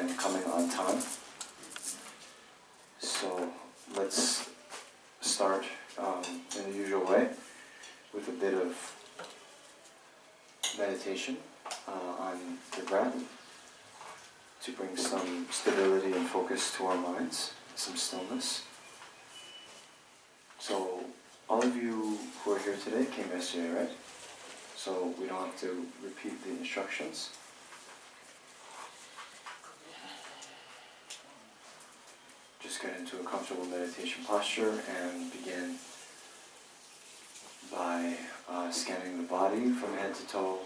and coming on time. So let's start in the usual way with a bit of meditation on the breath to bring some stability and focus to our minds, some stillness. So all of you who are here today came yesterday, right? So we don't have to repeat the instructions. Just get into a comfortable meditation posture and begin by scanning the body from head to toe,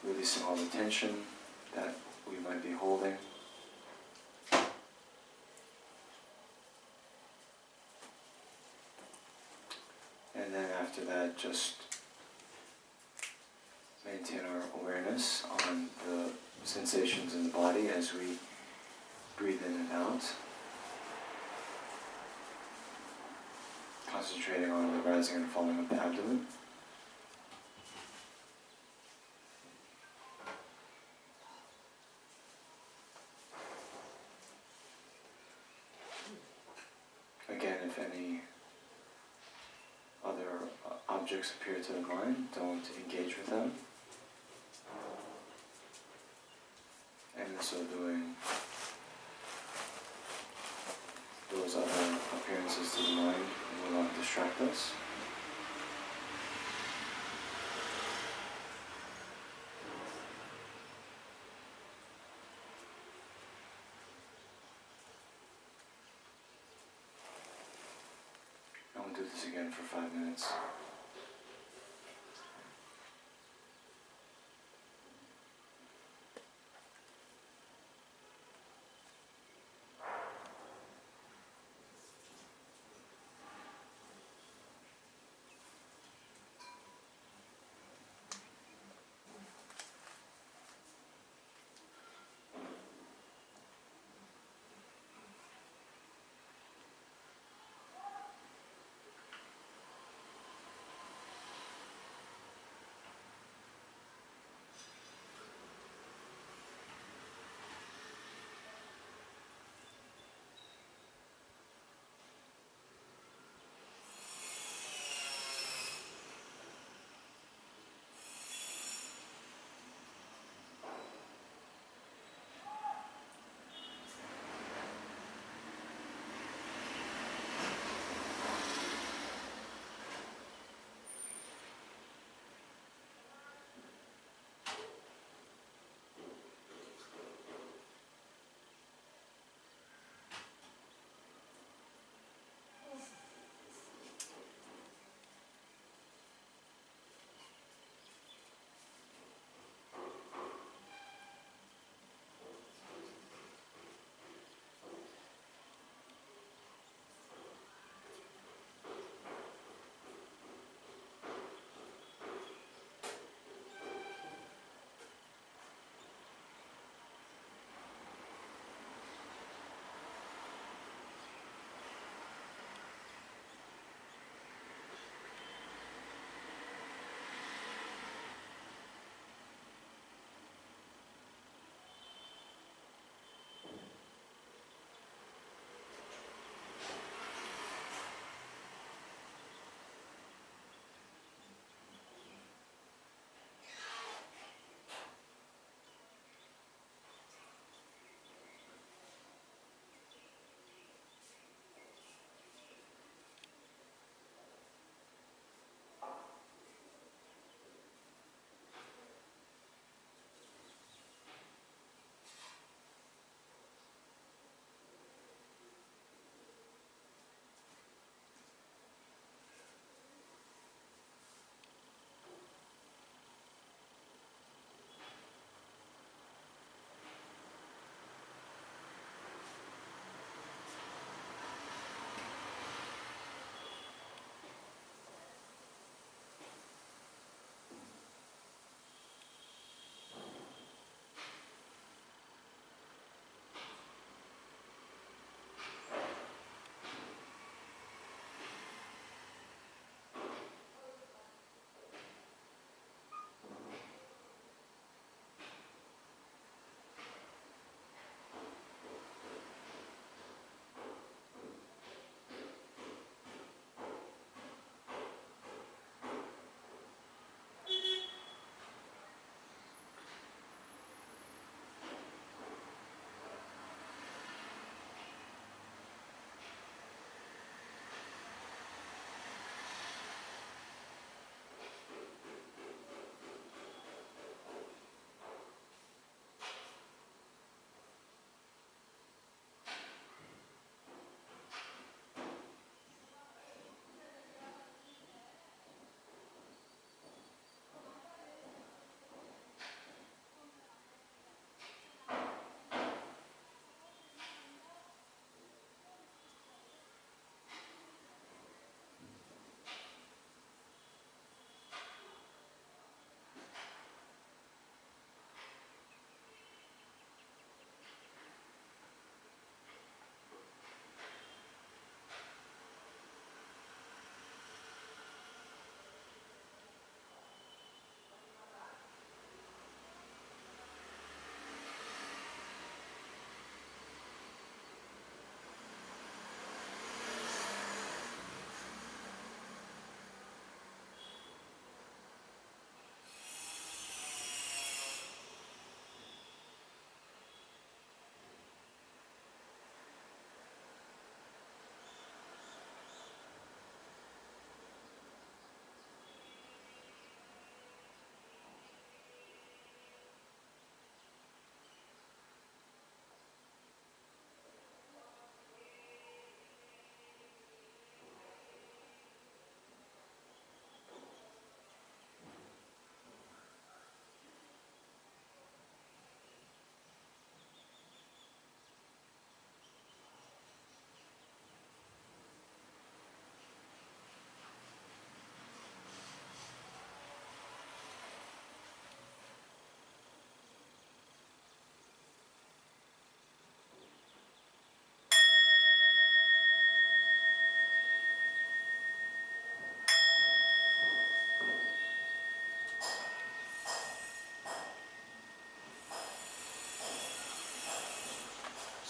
releasing all the tension that we might be holding. And then after that, just maintain our awareness on the sensations in the body as we breathe in and out. Concentrating on the rising and falling of the abdomen. Again, if any other objects appear to the mind, don't engage with them. And in so doing, those other appearances to the mind will not distract us. And we'll do this again for 5 minutes.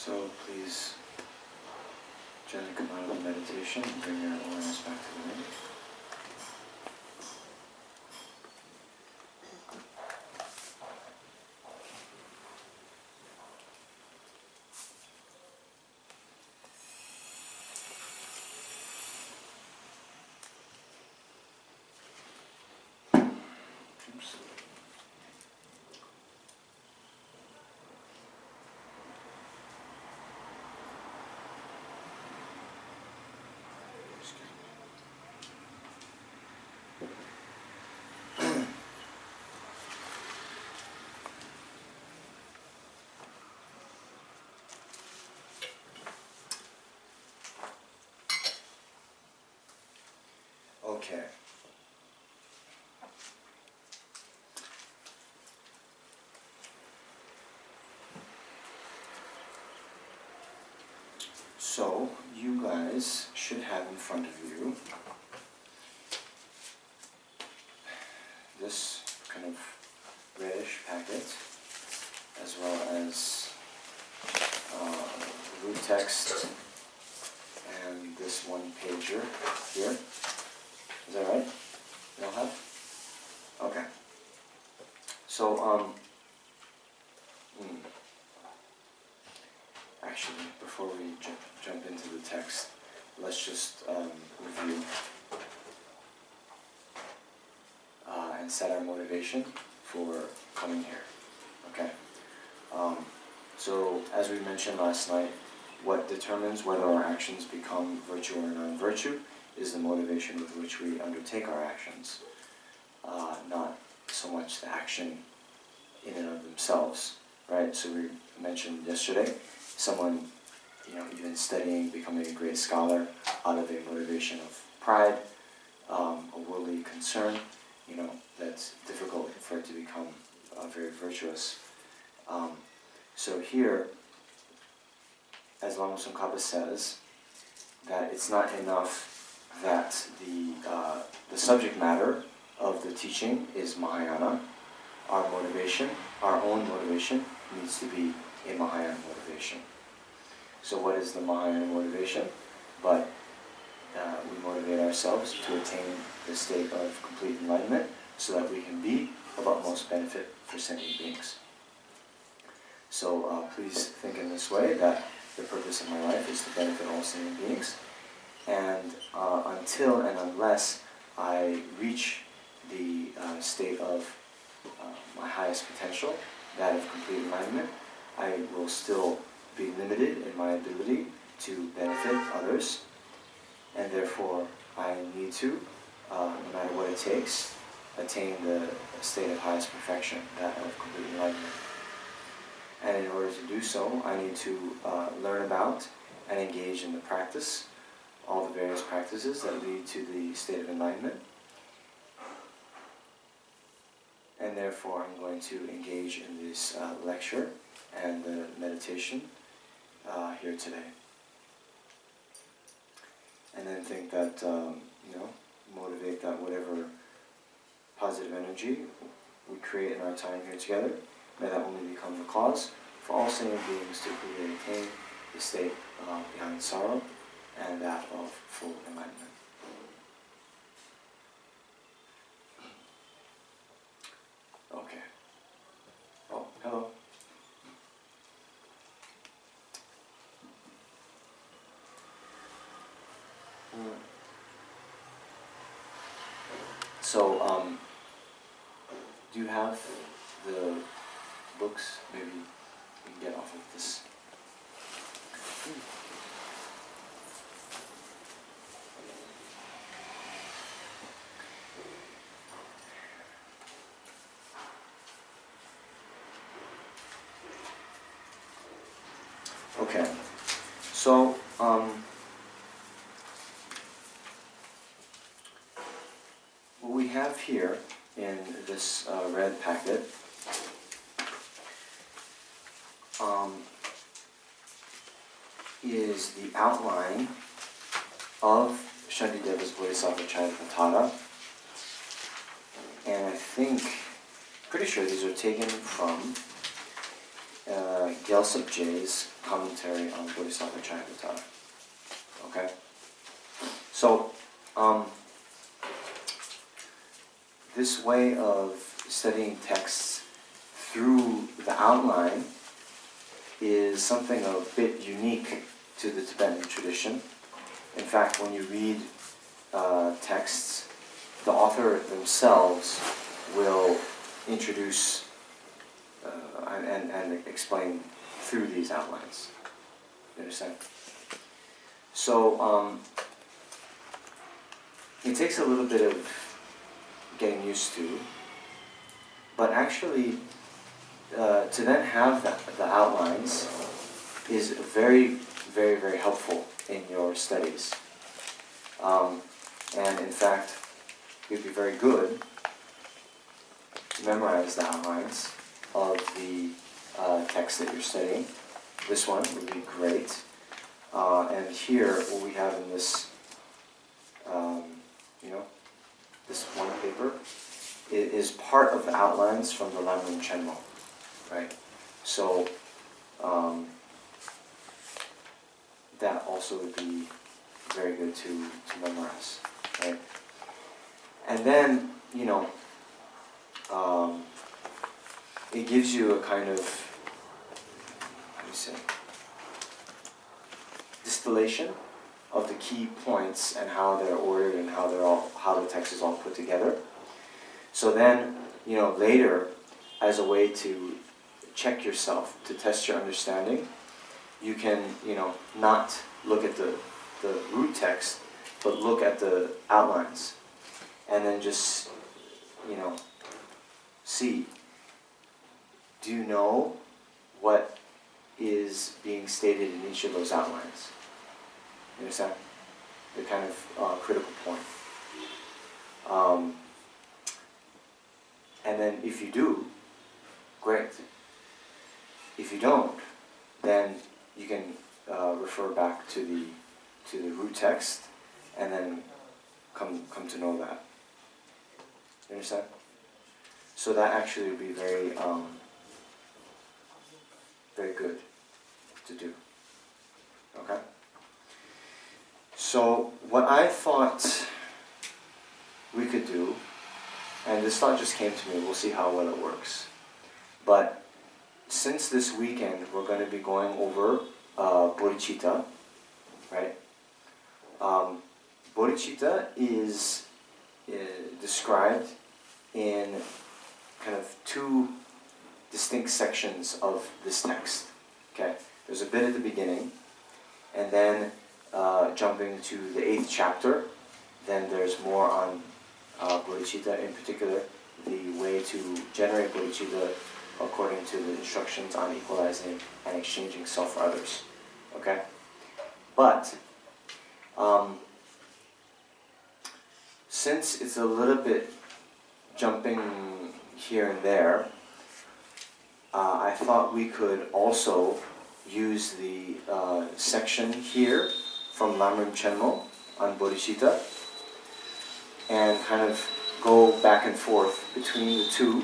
So please gently come out of the meditation and bring your awareness back to the room. Oops. Okay. So, you guys should have in front of you this kind of reddish packet, as well as root text and this one pager here. Is that right? You all have? Okay. So, actually, before we jump into the text, let's just review and set our motivation for coming here. Okay. So, as we mentioned last night, what determines whether our actions become virtue or non-virtue is the motivation with which we undertake our actions, not so much the action in and of themselves, right? So we mentioned yesterday, someone, even studying, becoming a great scholar out of a motivation of pride, a worldly concern, that's difficult for it to become very virtuous. So here, as Lama Tsongkhapa says, that it's not enough that the subject matter of the teaching is Mahayana. Our motivation, our own motivation, needs to be a Mahayana motivation. So what is the Mahayana motivation? But we motivate ourselves to attain the state of complete enlightenment so that we can be of utmost benefit for sentient beings. So please think in this way, that the purpose of my life is to benefit all sentient beings. And until and unless I reach the state of my highest potential, that of complete enlightenment, I will still be limited in my ability to benefit others, and therefore I need to, no matter what it takes, attain the state of highest perfection, that of complete enlightenment. And in order to do so, I need to learn about and engage in the practice, all the various practices that lead to the state of enlightenment. And therefore I'm going to engage in this lecture and the meditation here today. And then think that, motivate that whatever positive energy we create in our time here together, may that only become the cause for all sentient beings to really attain the state beyond sorrow and that of full enlightenment. Okay. Oh, hello. So, do you have the books? Maybe we can get off of this. Okay, so what we have here in this red packet is the outline of Shantideva's Bodhisattvacharyāvatāra, and I think, pretty sure these are taken from Gyaltsab Je's commentary on Bodhisattvacharyāvatāra. Okay? So, this way of studying texts through the outline is something a bit unique to the Tibetan tradition. In fact, when you read texts, the author themselves will introduce and explain through these outlines. You understand? So, it takes a little bit of getting used to, but actually, to then have the outlines is very, very, very helpful in your studies. And in fact, it would be very good to memorize the outlines of the text that you're studying. This one would be great. And here, what we have in this, this one paper, it is part of the outlines from the Lamrim Chenmo, right? So, that also would be very good to memorize, right? And then, it gives you a kind of, how do you say, distillation of the key points and how they're ordered and how the text is all put together. So then, later, as a way to check yourself, to test your understanding, you can, not look at the root text, but look at the outlines. And then just, see, do you know what is being stated in each of those outlines? You understand? The kind of critical point. And then if you do, great. If you don't, then you can refer back to the root text and then come to know that. You understand? So that actually would be very very good to do. Okay? So what I thought we could do, and this thought just came to me, we'll see how well it works. But since this weekend we're going to be going over Bodhicitta, right? Bodhicitta is described in kind of two distinct sections of this text. Okay, there's a bit at the beginning, and then jumping to the 8th chapter, then there's more on Bodhicitta, in particular, the way to generate Bodhicitta according to the instructions on equalizing and exchanging self for others. Okay? But, since it's a little bit jumping here and there, I thought we could also use the section here from Lamrim Chenmo on Bodhicitta and kind of go back and forth between the two,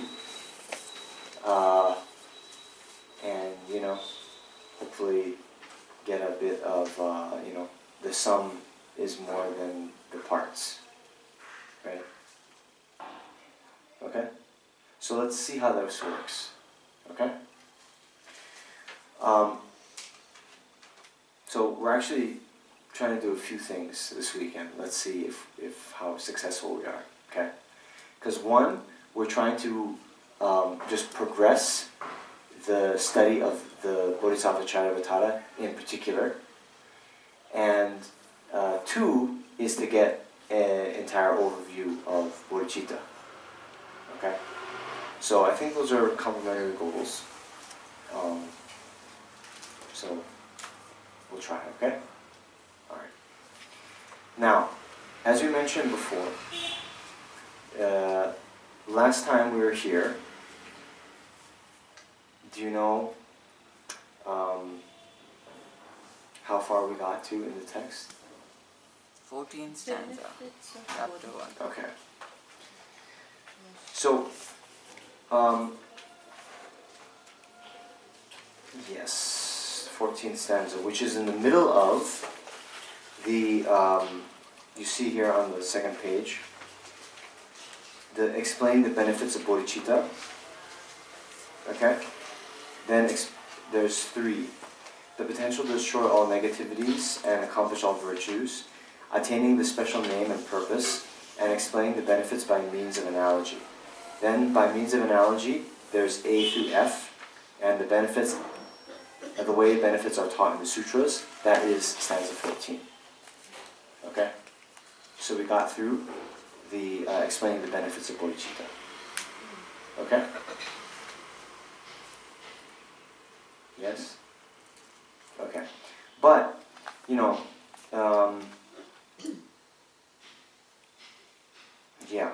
and hopefully get a bit of the sum is more than the parts, right? Okay, so let's see how this works. Okay. So we're actually trying to do a few things this weekend. Let's see if how successful we are. Okay. Because one, we're trying to just progress the study of the Bodhisattvacharyāvatāra in particular, and two is to get an entire overview of Bodhicitta. Okay. So I think those are complementary goals. So we'll try, okay? Alright. Now, as we mentioned before, last time we were here, do you know how far we got to in the text? 14th stanza, chapter 1. Okay. So, yes, 14th stanza, which is in the middle of the, you see here on the second page, explain the benefits of bodhicitta. Okay? Then there's 3. The potential to destroy all negativities and accomplish all virtues, attaining the special name and purpose, and explaining the benefits by means of analogy. Then, by means of analogy, there's A through F, and the benefits, the way benefits are taught in the sutras, that is stanza 14. Okay? So we got through the explaining the benefits of bodhicitta. Okay? Yes? Okay. But, yeah.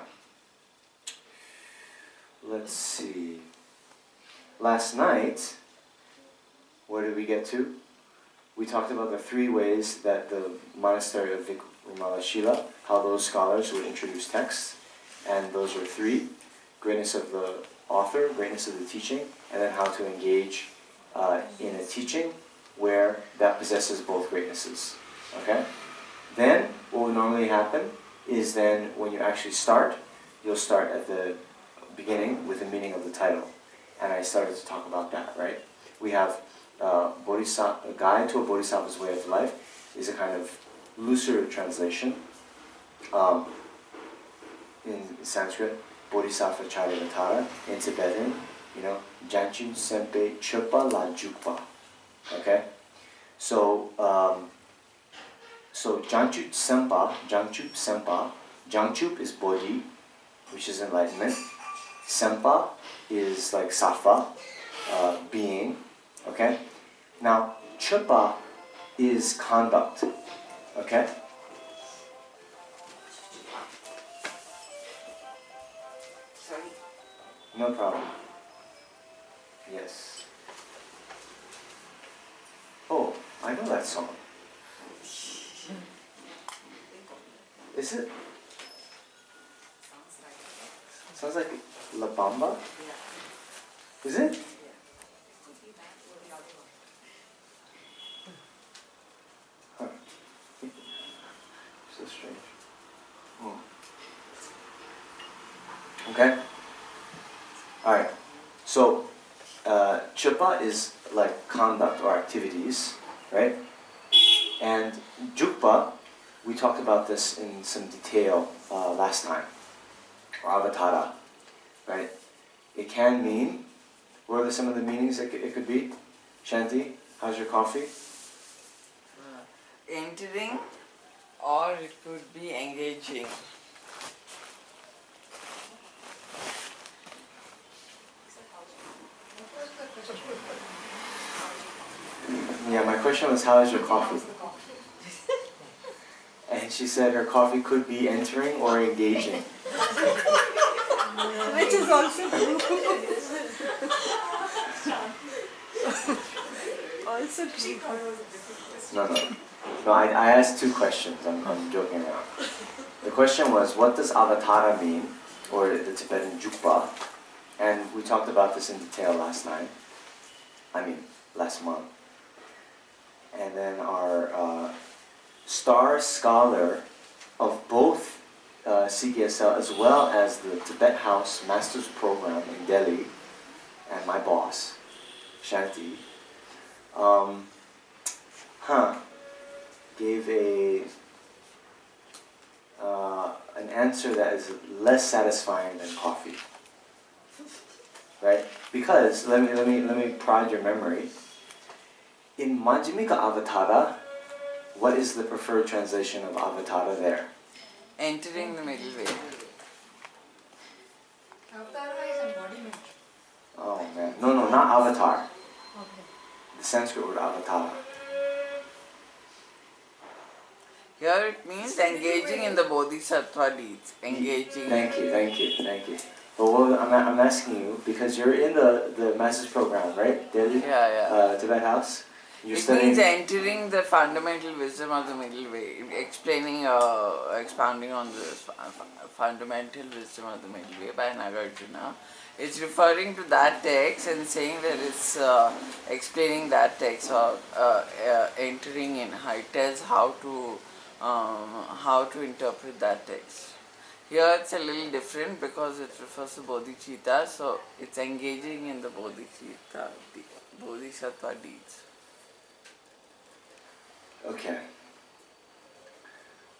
Let's see. Last night, what did we get to? We talked about the 3 ways that the monastery of Vimalashila, how those scholars would introduce texts, and those are 3: greatness of the author, greatness of the teaching, and then how to engage in a teaching where that possesses both greatnesses. Okay? Then, what would normally happen is then when you actually start, you'll start at the beginning with the meaning of the title. And I started to talk about that, right? We have a Guide to a Bodhisattva's Way of Life is a kind of looser translation. In Sanskrit, Bodhisattvacharyāvatāra. In Tibetan, Janchu Senpei Chöpa La Jukpa. Okay? So Janchu Senpa, Jangchup is Bodhi, which is enlightenment. Senpa is like Sattva, being. Okay? Now, Chöpa is conduct. Okay? Sorry. No problem. Yes. Oh, I know that song. Is it? Sounds like La Bamba? Is it? Huh. So strange. Oh. Okay? Alright. So, Chöpa is like conduct or activities, right? And Jukpa, we talked about this in some detail last time, or avatara, right? It can mean, what are some of the meanings it could be? Shanti, how's your coffee? Entering, or it could be engaging. Yeah, my question was, how is your coffee? And she said her coffee could be entering or engaging. Which is also true. Also true. No, I asked 2 questions. I'm joking around. The question was, what does avatara mean, or the Tibetan jukpa? And we talked about this in detail last month. And then our star scholar of both CKSL as well as the Tibet House Master's Program in Delhi, and my boss, Shanti, gave an answer that is less satisfying than coffee, right? Because let me prod your memory. In Majjhimika Avatara, what is the preferred translation of avatara there? Entering the middle way. Avatara is embodiment. Oh man, no, not avatar. Okay. The Sanskrit word avatara. Here it means engaging in the Bodhisattva Deeds. Engaging. Thank you. But what I'm asking you, because you're in the Master's Program, right? Delhi? Yeah. Tibet House? You're It studying... means entering the fundamental wisdom of the middle way, expounding on the fundamental wisdom of the middle way by Nagarjuna, It's referring to that text and saying that it's explaining that text or entering in. It tells how to interpret that text. Here it's a little different because it refers to Bodhicitta, so it's engaging in the Bodhicitta, Bodhisattva deeds. Okay.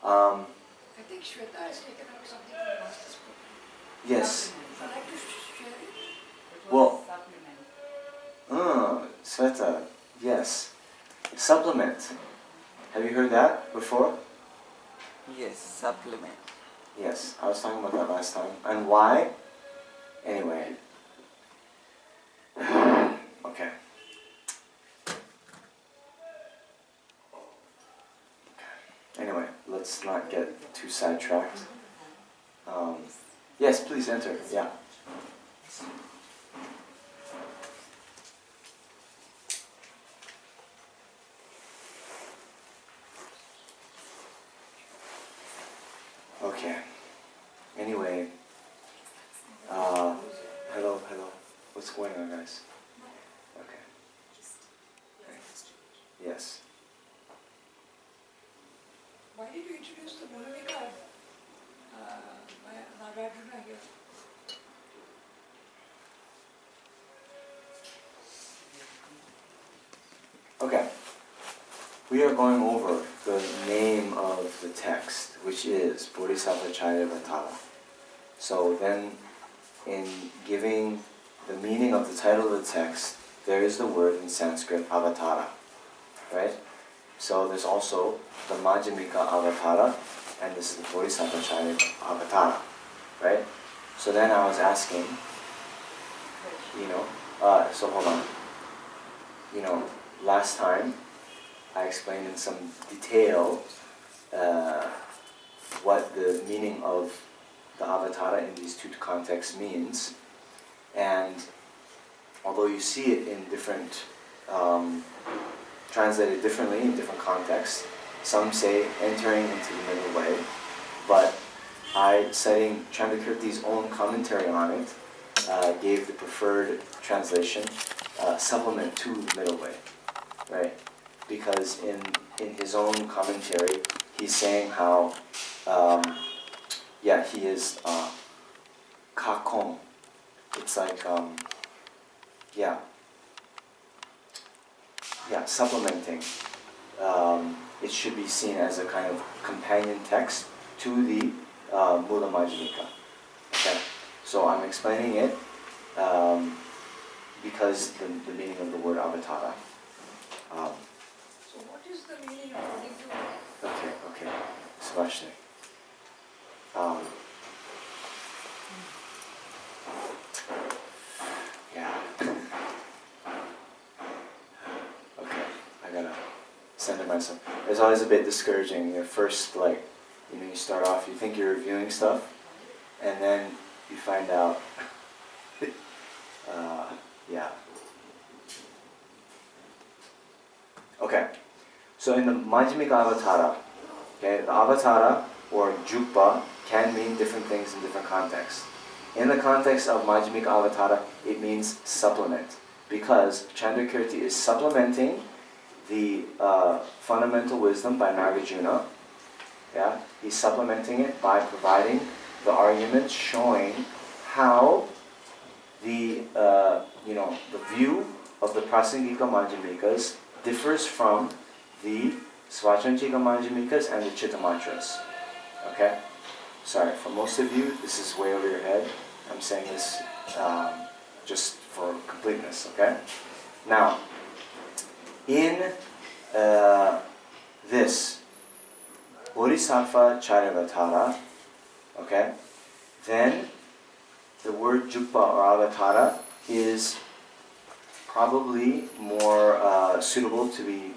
I think Shweta has taken up something from the Master's book. Yes. Would you like to share it? Well, Sveta, yes. Supplement. Have you heard that before? Yes, supplement. Yes, I was talking about that last time. And why? Anyway. Okay. Anyway, let's not get too sidetracked. Yes, please enter. Yeah. Okay. Anyway, hello. What's going on, guys? Okay. Yes. Why did you introduce the Monanika Nagarjuna here? Okay. We are going over the name of the text, which is Bodhisattvacharyāvatāra. So then, in giving the meaning of the title of the text, there is the word in Sanskrit, avatara, right? So there's also the Majjhimika Avatara, and this is the Bodhisattvacharyāvatāra, right? So then I was asking, so hold on. Last time I explained in some detail what the meaning of the avatara in these two contexts means, and although you see it in different, translated differently in different contexts, some say entering into the middle way, but I, citing Chandrakirti's own commentary on it, gave the preferred translation, supplement to the middle way, right? Because in his own commentary, he's saying how, he is kakong. It's like, supplementing. It should be seen as a kind of companion text to the Mula Majjhimika. Okay? So I'm explaining it because the meaning of the word avatara. So what is the meaning according to... Okay. Svashni. Okay, I gotta center myself. It's always a bit discouraging. At first, you start off, you think you're reviewing stuff, and then you find out, Okay, so in the Majjhimika Avatara, okay, the Avatara or Jukpa can mean different things in different contexts. In the context of Majjhimika Avatara, it means supplement, because Chandrakirti is supplementing the fundamental wisdom by Nagarjuna. Yeah, he's supplementing it by providing the arguments showing how the view of the Prasangika Majjhimikas differs from the Svachantika Majjhimikas and the Chitta Mantras. Okay? Sorry, for most of you, this is way over your head. I'm saying this just for completeness, okay? Now, in this Bodhisattvacharyāvatāra, okay, then the word Jukpa or Avatara is probably more suitable to be,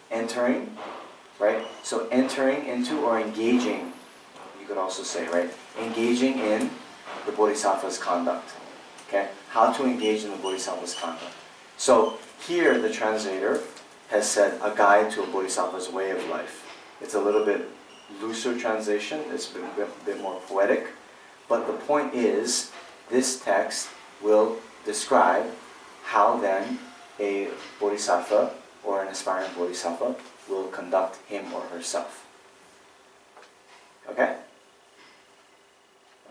entering, right? So entering into or engaging, you could also say, right? Engaging in the Bodhisattva's conduct, okay? How to engage in the Bodhisattva's conduct. So here the translator has said a guide to a Bodhisattva's way of life. It's a little bit looser translation, it's a bit more poetic, but the point is this text will describe how then a bodhisattva or an aspiring bodhisattva will conduct him or herself. Okay?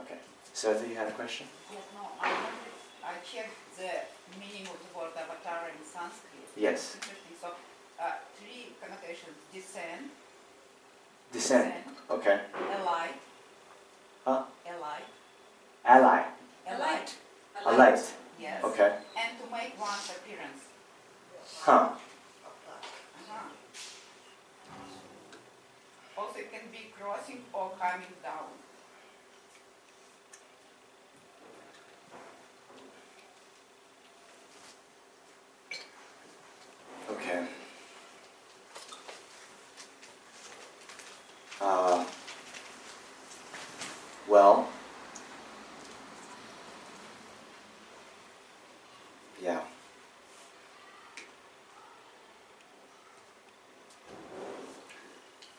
Okay. Sarah, you had a question? Yes, no, I checked the meaning of the word avatar in Sanskrit. Yes. Interesting. So, three connotations: descend, Descend. Okay. ally, Huh? ally, Ally. A light. A light. yes, Okay. and to make one's appearance. Huh. Also, it can be crossing or coming down. Okay. Well, yeah.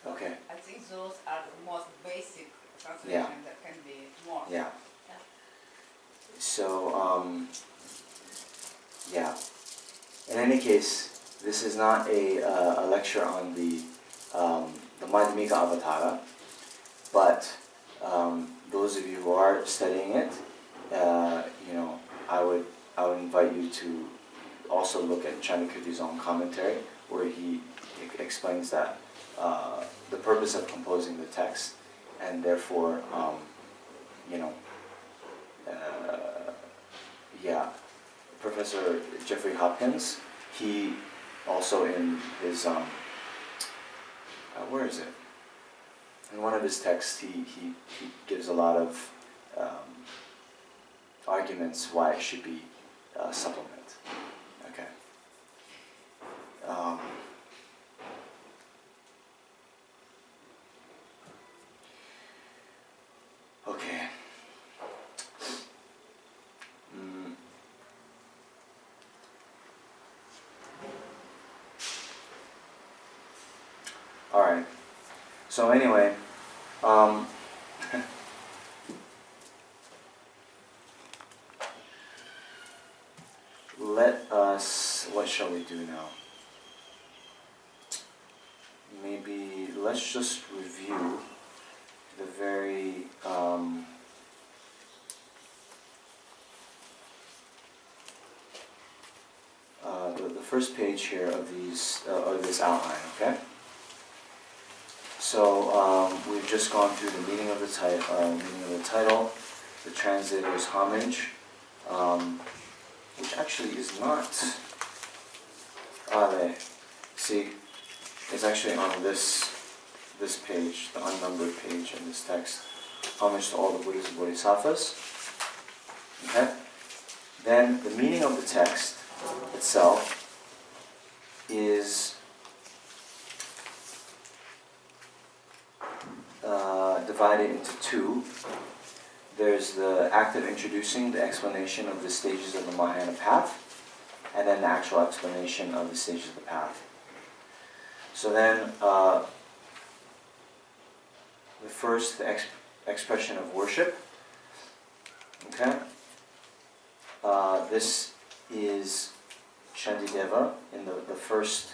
Okay. I think those are the most basic translation Yeah. that can be more. Yeah. So, yeah. In any case, this is not a lecture on the Madhyamika Avatara, but those of you who are studying it, you know, I would invite you to also look at Chandrakirti's own commentary, where he explains that the purpose of composing the text, and therefore, you know, yeah, Professor Jeffrey Hopkins, he also in his, where is it? In one of his texts, he gives a lot of arguments why it should be a supplement. Okay. Okay. All right. So anyway, let us, what shall we do now? Maybe let's just review the very the first page here of these of this outline. Okay. So we've just gone through the meaning of the title, the translator's homage, which actually is not. See, it's actually on this page, the unnumbered page in this text. Homage to all the Buddhas and Bodhisattvas. Okay. Then the meaning of the text itself is divided into two. There's the act of introducing the explanation of the stages of the Mahayana path, and then the actual explanation of the stages of the path. So then, the first, the expression of worship. Okay. This is Shantideva in the first.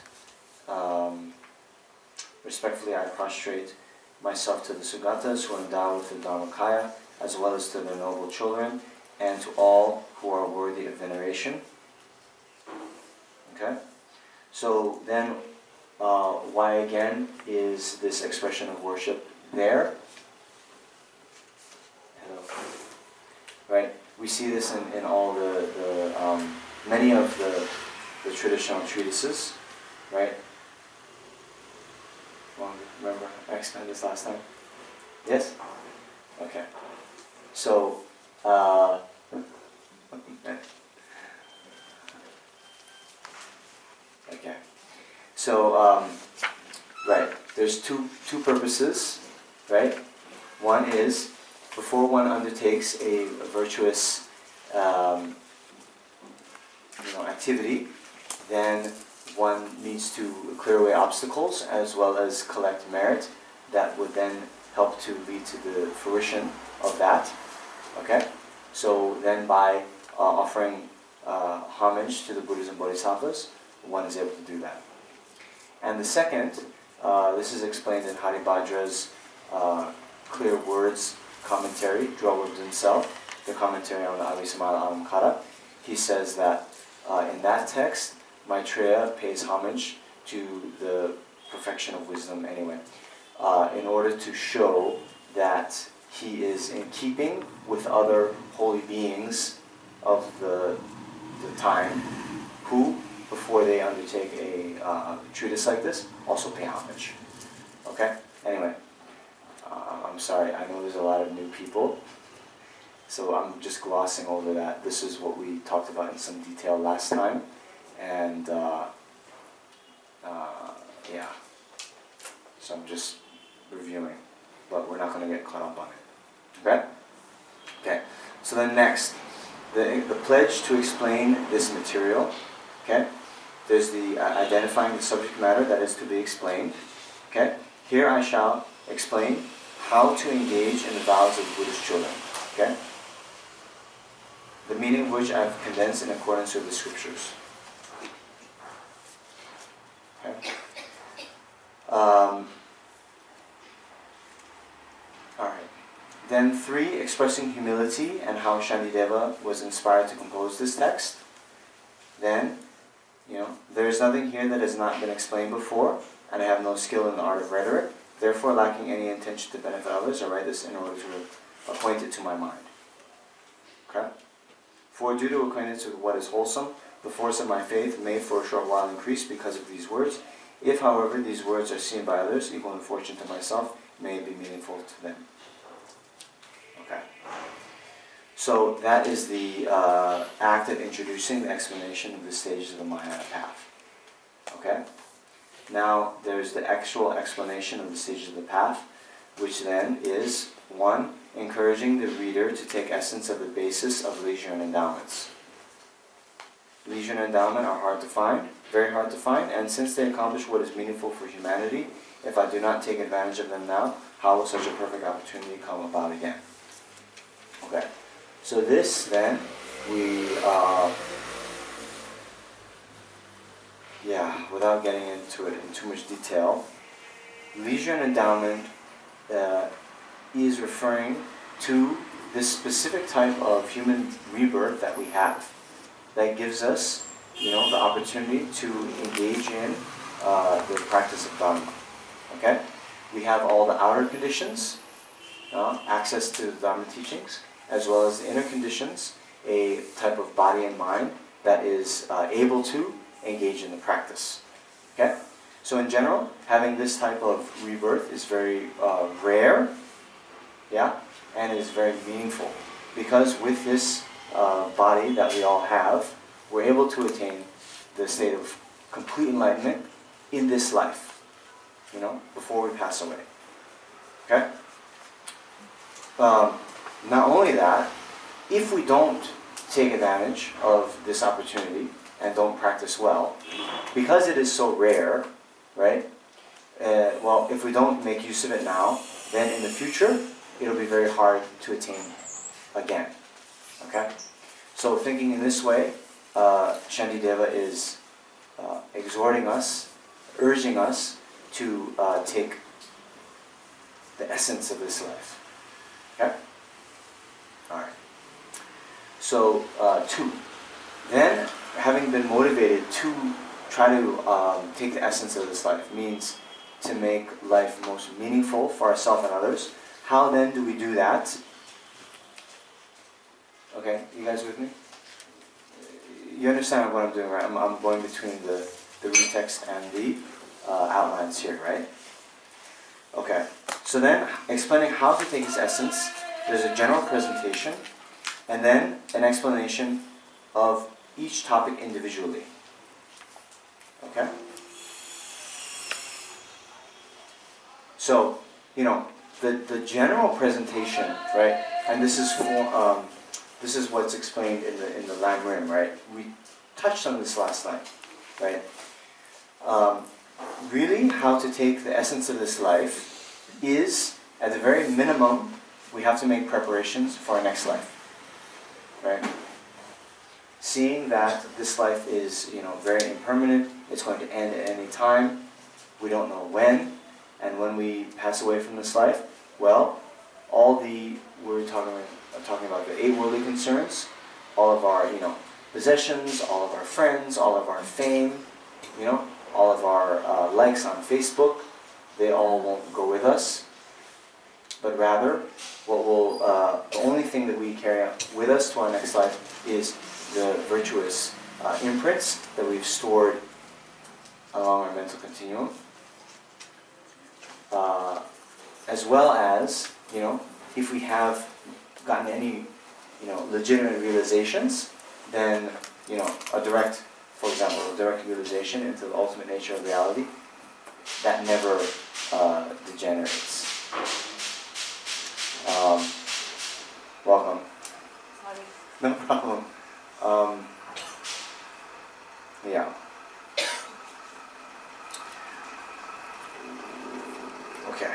Respectfully, I prostrate myself to the Sugatas who are endowed with the Dharmakaya, as well as to their noble children, and to all who are worthy of veneration. Okay? So then, why again is this expression of worship there? Hello. Right? We see this in all the many of the traditional treatises, right? Remember, I explained this last time? Yes? Okay. So, okay. So, right, there's two purposes, right? One is, before one undertakes a virtuous activity, then one needs to clear away obstacles as well as collect merit that would then help to lead to the fruition of that. Okay? So then by offering homage to the Buddhas and Bodhisattvas, one is able to do that. And the second, this is explained in Haribhadra's Clear Words commentary, Draw Words himself, the commentary on the Abhisamala Alamkara. He says that in that text, Maitreya pays homage to the perfection of wisdom anyway, in order to show that he is in keeping with other holy beings of the time who, before they undertake a treatise like this, also pay homage. Okay? Anyway, I'm sorry, I know there's a lot of new people, so I'm just glossing over that. This is what we talked about in some detail last time, and yeah, so I'm just reviewing, but we're not going to get caught up on it. Okay? Okay, so then next, the pledge to explain this material. Okay? There's the identifying the subject matter that is to be explained. Okay? Here I shall explain how to engage in the vows of Buddhist children. Okay? The meaning of which I have condensed in accordance with the scriptures. Okay? Alright. Then 3, expressing humility and how Shantideva was inspired to compose this text. Then, there is nothing here that has not been explained before, and I have no skill in the art of rhetoric, therefore lacking any intention to benefit others, I write this in order to acquaint it to my mind. Okay? For due to acquaintance with what is wholesome, the force of my faith may for a short while increase because of these words. If, however, these words are seen by others, equal in fortune to myself, may it be meaningful to them. Okay. So that is the act of introducing the explanation of the stages of the Mahayana path. Okay? Now there's the actual explanation of the stages of the path, which then is 1, encouraging the reader to take essence of the basis of leisure and endowments. Leisure and endowment are hard to find, very hard to find, and since they accomplish what is meaningful for humanity, if I do not take advantage of them now, how will such a perfect opportunity come about again? Okay, so this then, without getting into it in too much detail, leisure and endowment is referring to this specific type of human rebirth that we have, that gives us, the opportunity to engage in the practice of Dharma. Okay? We have all the outer conditions, access to the Dharma teachings, as well as the inner conditions, a type of body and mind that is able to engage in the practice. Okay? So in general, having this type of rebirth is very rare, and is very meaningful, because with this body that we all have, we're able to attain the state of complete enlightenment in this life, before we pass away. Okay? Not only that, if we don't take advantage of this opportunity and don't practice well, because it is so rare, right? If we don't make use of it now, then in the future, it'll be very hard to attain again. Okay? So thinking in this way, Shantideva is exhorting us, urging us to take the essence of this life. Okay? Alright. So, 2. Then, having been motivated to try to take the essence of this life, means to make life most meaningful for ourselves and others. How then do we do that? Okay, you guys with me? You understand what I'm doing, right? I'm going between the root text and the outlines here, right? Okay, so then explaining how to take its essence, there's a general presentation, and then an explanation of each topic individually. Okay? So, the general presentation, right? And this is for this is what's explained in the Lam Rim, right? We touched on this last night, right? Really, how to take the essence of this life is, at the very minimum, we have to make preparations for our next life. right? Seeing that this life is, very impermanent, it's going to end at any time, we don't know when, and when we pass away from this life, well, we're talking about the 8 worldly concerns, all of our, possessions, all of our friends, all of our fame, all of our likes on Facebook, they all won't go with us. But rather, the only thing that we carry out with us to our next life is the virtuous imprints that we've stored along our mental continuum, as well as, if we have gotten any, legitimate realizations, then, for example, a direct realization into the ultimate nature of reality, that never degenerates. Welcome. Sorry. No problem. Yeah. Okay.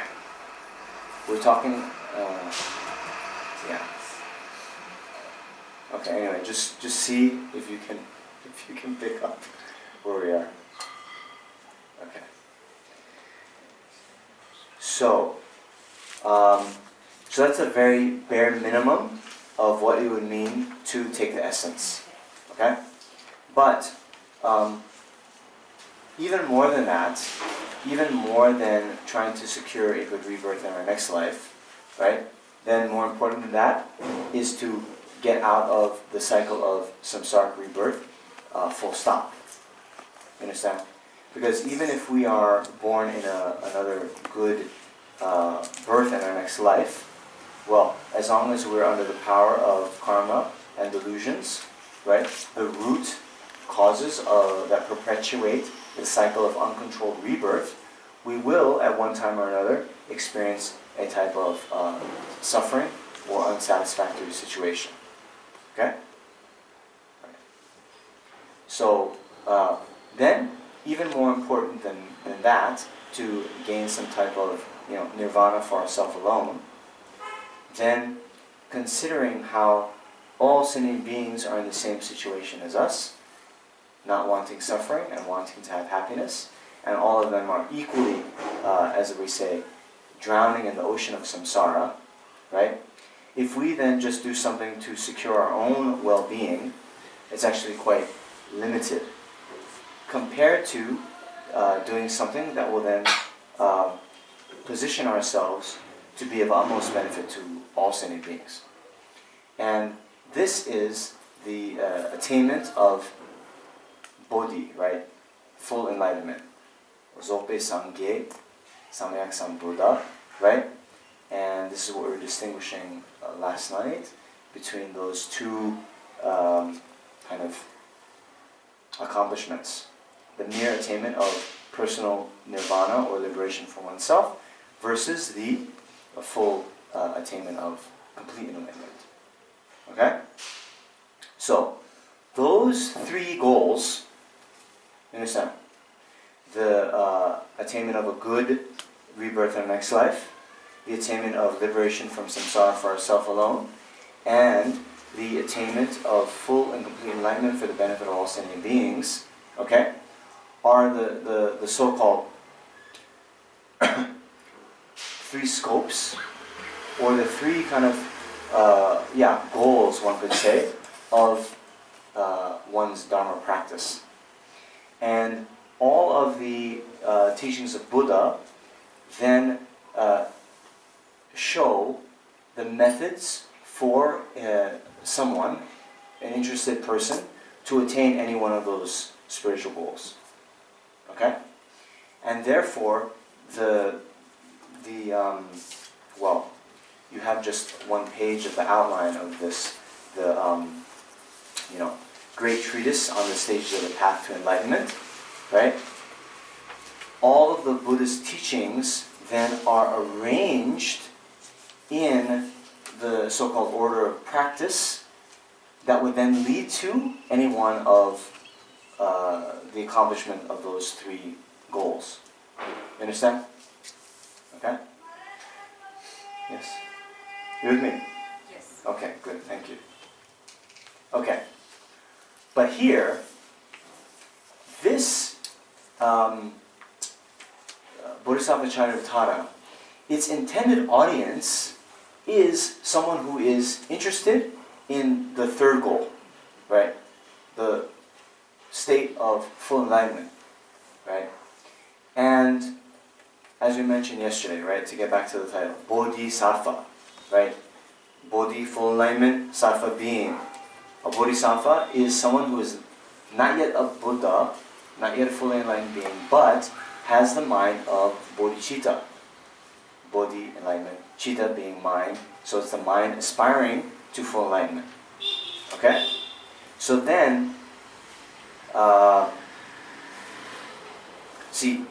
We're talking, yeah. Okay, anyway, just see if you can pick up where we are. Okay. So that's a very bare minimum of what it would mean to take the essence. Okay? But even more than that, even more than trying to secure a good rebirth in our next life, right? Then more important than that is to get out of the cycle of samsaric rebirth, full stop. You understand? Because even if we are born in another good birth in our next life, well, as long as we're under the power of karma and delusions, right, the root causes that perpetuate the cycle of uncontrolled rebirth, we will, at one time or another, experience a type of suffering or unsatisfactory situation. Okay? Right. So, then, even more important than that, to gain some type of nirvana for ourselves alone, then considering how all sentient beings are in the same situation as us, not wanting suffering and wanting to have happiness, and all of them are equally, as we say, drowning in the ocean of samsara, right? If we then just do something to secure our own well-being, it's actually quite limited compared to doing something that will then position ourselves to be of utmost benefit to all sentient beings. And this is the attainment of Bodhi, right? Full enlightenment. Zope Sangye, Samyak Sambuddha, right? And this is what we were distinguishing last night between those two kind of accomplishments. The mere attainment of personal nirvana or liberation from oneself versus the full attainment of complete enlightenment. Okay? So, those 3 goals, you understand? The attainment of a good rebirth in the next life, the attainment of liberation from samsara for ourselves alone, and the attainment of full and complete enlightenment for the benefit of all sentient beings, okay, are the so-called 3 scopes, or the 3 kind of, goals, one could say, of one's Dharma practice. And all of the teachings of Buddha then show the methods for someone, an interested person, to attain any one of those spiritual goals. Okay? And therefore, you have just one page of the outline of this, great treatise on the stages of the path to enlightenment, right? All of the Buddhist teachings then are arranged in the so-called order of practice that would then lead to any one of the accomplishment of those 3 goals. You understand? Okay? Yes? You with me? Yes. Okay, good, thank you. Okay. But here, this Bodhisattvacharyāvatāra, its intended audience is someone who is interested in the third goal, right? The state of full enlightenment, right? And as we mentioned yesterday, right, to get back to the title, Bodhisattva, right? Bodhi, full enlightenment, sattva, being. A Bodhisattva is someone who is not yet a Buddha, not yet a fully enlightened being, but has the mind of Bodhicitta. Bodhi, enlightenment, Citta being mind, so it's the mind aspiring to full enlightenment. Okay? So then, see,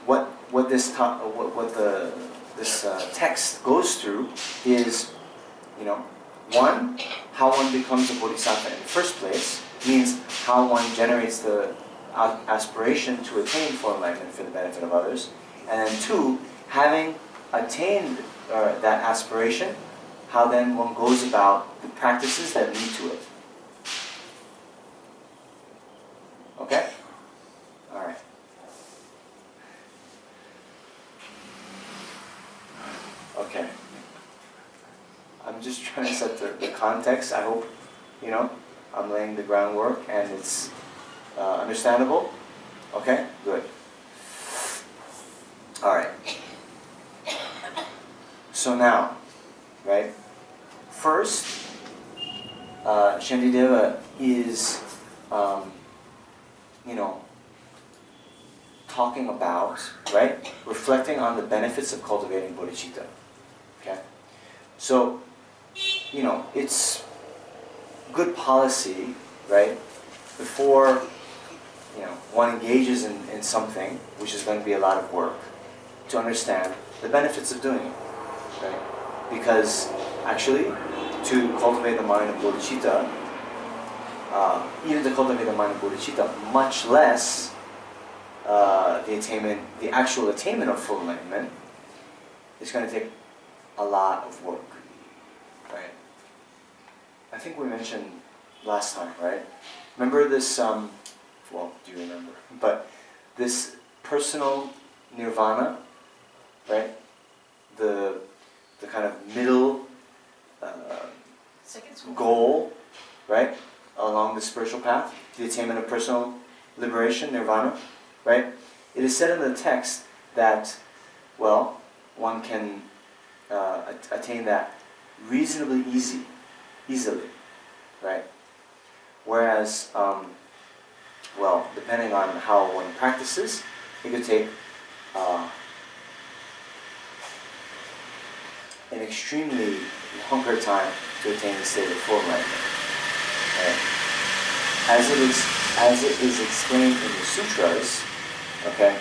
what this text goes through is, you know, one, how one becomes a bodhisattva in the first place, means how one generates the aspiration to attain full enlightenment for the benefit of others, and then two, having attained that aspiration, how then one goes about the practices that lead to it. Okay? Alright. Okay. I'm just trying to set the context. I hope, you know, I'm laying the groundwork and it's understandable. Okay? Good. Alright. So now, right, first, Shantideva is, you know, talking about, right, reflecting on the benefits of cultivating bodhicitta. Okay? So, you know, it's good policy, right, before, you know, one engages in something, which is going to be a lot of work, to understand the benefits of doing it, right? Because actually, to cultivate the mind of bodhicitta, even to cultivate the mind of bodhicitta, much less the actual attainment of full enlightenment, is going to take a lot of work, right? I think we mentioned last time, right? Remember this, well, do you remember? But this personal nirvana, right? The kind of middle goal, right? Along the spiritual path, the attainment of personal liberation, nirvana, right? It is said in the text that, well, one can attain that reasonably easily, right? Whereas, well, depending on how one practices, it could take an extremely longer time to attain the state of full enlightenment. Right? As it is explained in the sutras, okay,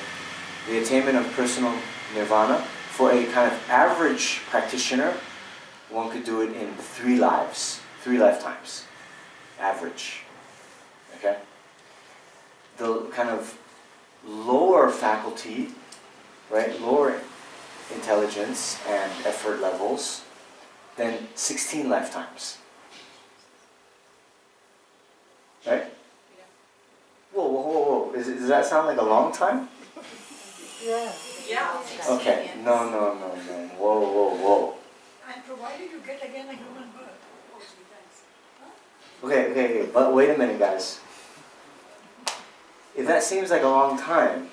the attainment of personal nirvana, for a kind of average practitioner, one could do it in 3 lifetimes, average. Okay? The kind of lower faculty, right, lower intelligence and effort levels, then 16 lifetimes. Right? Whoa. Does that sound like a long time? Yeah. Okay, no. Whoa. And provided you get again a human birth. Okay, but wait a minute, guys. If that seems like a long time,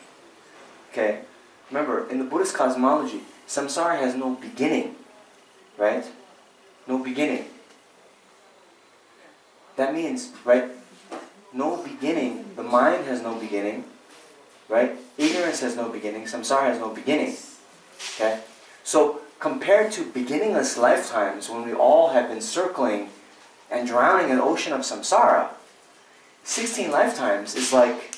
okay, remember, in the Buddhist cosmology, samsara has no beginning, right? No beginning. That means, right, no beginning, the mind has no beginning, right? Ignorance has no beginning, samsara has no beginning, okay? So, compared to beginningless lifetimes when we all have been circling and drowning in an ocean of samsara, 16 lifetimes is like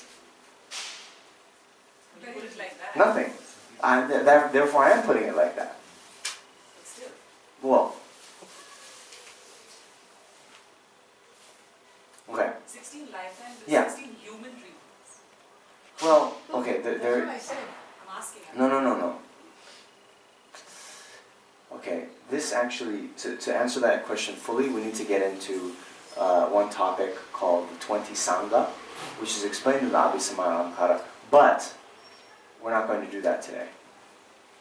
nothing. Therefore, I am putting it like that. Well, okay. 16 lifetimes, Yeah. 16 human dreams. Well, okay. That's what I said. I'm asking. No. Okay, this actually, to answer that question fully, we need to get into one topic called the 20 Sangha, which is explained in the Abhisamaya Alamkara, but we're not going to do that today.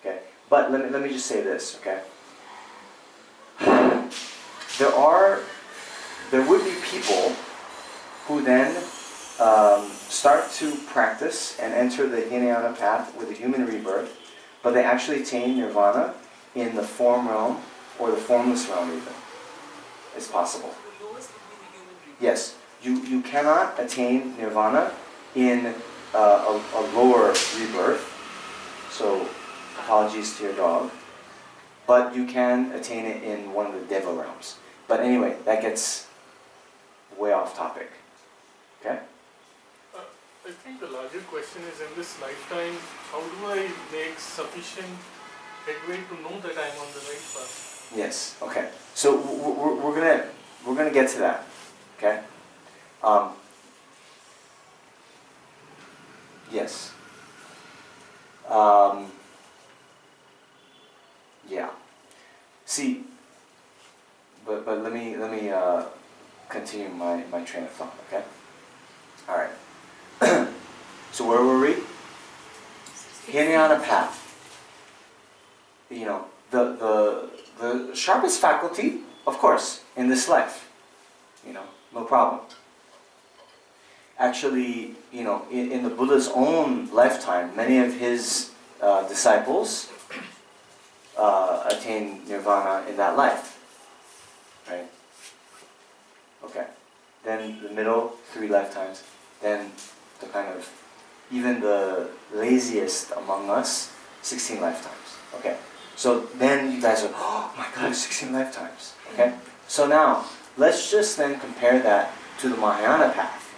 Okay? But let me just say this, okay? There would be people who then start to practice and enter the Hinayana path with a human rebirth, but they actually attain nirvana in the form realm or the formless realm even. It's possible. The lowest would be the human rebirth. Yes, you cannot attain nirvana in a lower rebirth, so apologies to your dog, but you can attain it in one of the Deva realms. But anyway, that gets way off topic. Okay? I think the larger question is, in this lifetime, how do I make sufficient headway to know that I'm on the right path? Yes. Okay. So we're gonna get to that. Okay. Yes. Yeah. See. But let me continue my train of thought. Okay. All right. So where were we? Hinayana path. You know, the sharpest faculty, of course, in this life. You know, no problem. Actually, you know, in the Buddha's own lifetime, many of his disciples attained nirvana in that life. Right? Okay. Then the middle 3 lifetimes. Then the kind of, even the laziest among us, 16 lifetimes. Okay. So then you guys are, oh my God, 16 lifetimes. Okay. So now, let's just then compare that to the Mahayana path.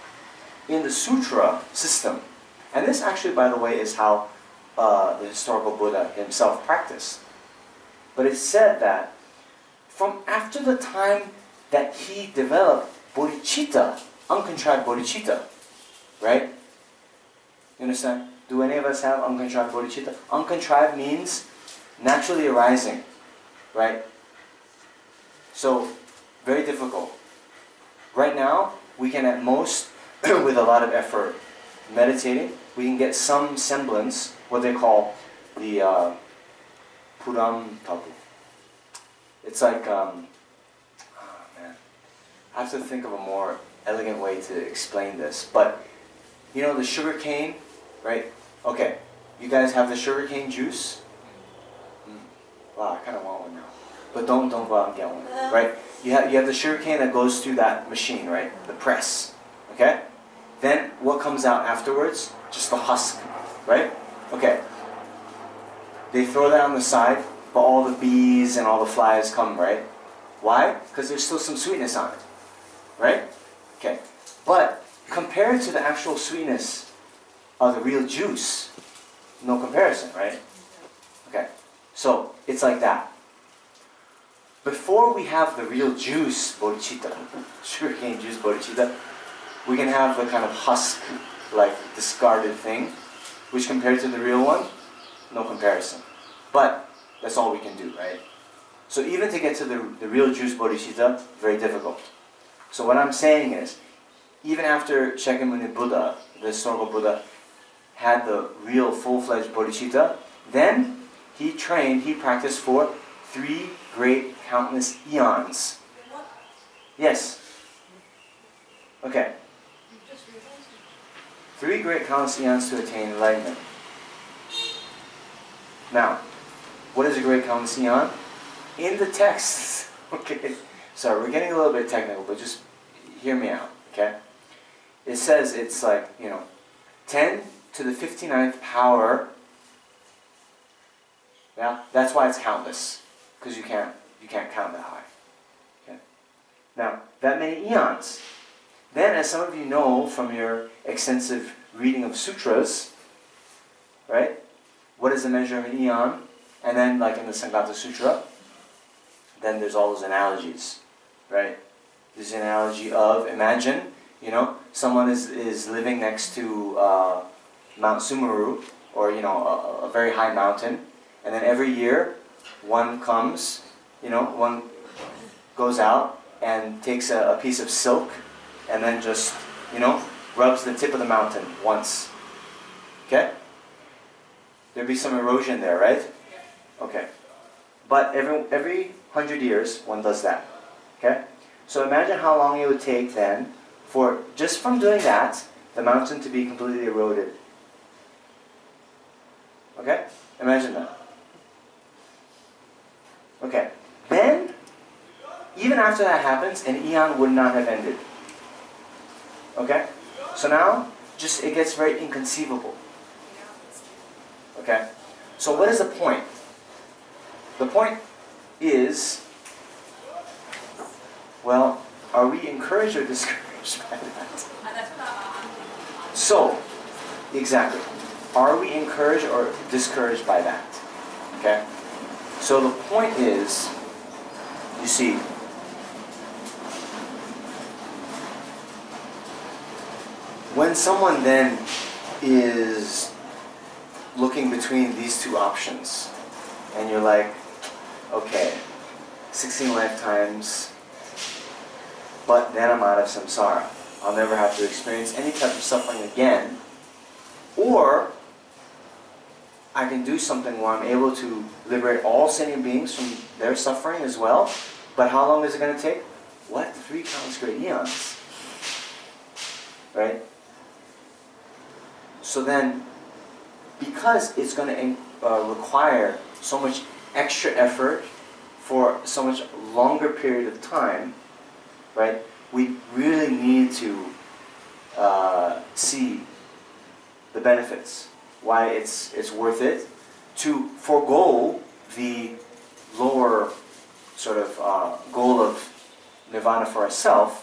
In the sutra system, and this actually, by the way, is how the historical Buddha himself practiced. But it's said that from after the time that he developed bodhicitta, uncontrived bodhicitta, right? You understand? Do any of us have uncontrived bodhicitta? Uncontrived means naturally arising, right? So, very difficult. Right now, we can at most, with a lot of effort, meditating, we can get some semblance, what they call the Puram Tapu. It's like, oh man, I have to think of a more elegant way to explain this. But, you know the sugar cane, right? Okay, you guys have the sugar cane juice? Wow, I kind of want one now. But don't go out and get one, right? You have the sugar cane that goes through that machine, right? The press, okay? Then what comes out afterwards? Just the husk, right? Okay. They throw that on the side, but all the bees and all the flies come, right? Why? Because there's still some sweetness on it, right? Okay. But compared to the actual sweetness of the real juice, no comparison, right? Okay. So it's like that. Before we have the real juice, bodhicitta, sugarcane juice bodhicitta, we can have the kind of husk, like discarded thing, which compared to the real one, no comparison. But that's all we can do, right? So even to get to the real juice bodhicitta, very difficult. So what I'm saying is, even after Shakyamuni Buddha, the historical Buddha, had the real full-fledged bodhicitta, then he practiced for 3 great countless eons. Yes. Okay. 3 great countless eons to attain enlightenment. Now, what is a great countless eon? In the texts, okay, sorry, we're getting a little bit technical, but just hear me out, okay? It says it's like, 10 to the 59th power. Yeah, that's why it's countless, because you can't count that high. Okay. Now, that many eons. Then, as some of you know from your extensive reading of sutras, right? What is the measure of an eon? And then, like in the Sanghata Sutra, then there's all those analogies, right? There's an analogy of, imagine, someone is living next to Mount Sumeru, or a very high mountain, and then every year one comes, one goes out and takes a piece of silk and then just, rubs the tip of the mountain once. Okay? There'd be some erosion there, right? Okay. But every 100 years, one does that. Okay? So imagine how long it would take then for, just from doing that, the mountain to be completely eroded. Okay? Imagine that. Okay. Then, even after that happens, an eon would not have ended. Okay? So now, it gets very inconceivable. Okay? So what is the point? The point is, well, are we encouraged or discouraged by that? So, exactly. Are we encouraged or discouraged by that? Okay? So the point is, you see, when someone then is looking between these two options, and you're like, okay, 16 lifetimes, but then I'm out of samsara. I'll never have to experience any type of suffering again. Or I can do something where I'm able to liberate all sentient beings from their suffering as well. But how long is it going to take? What? 3 countless great eons. Right? So then, because it's going to require so much extra effort for so much longer period of time, right? We really need to see the benefits, why it's worth it to forego the lower sort of goal of nirvana for ourselves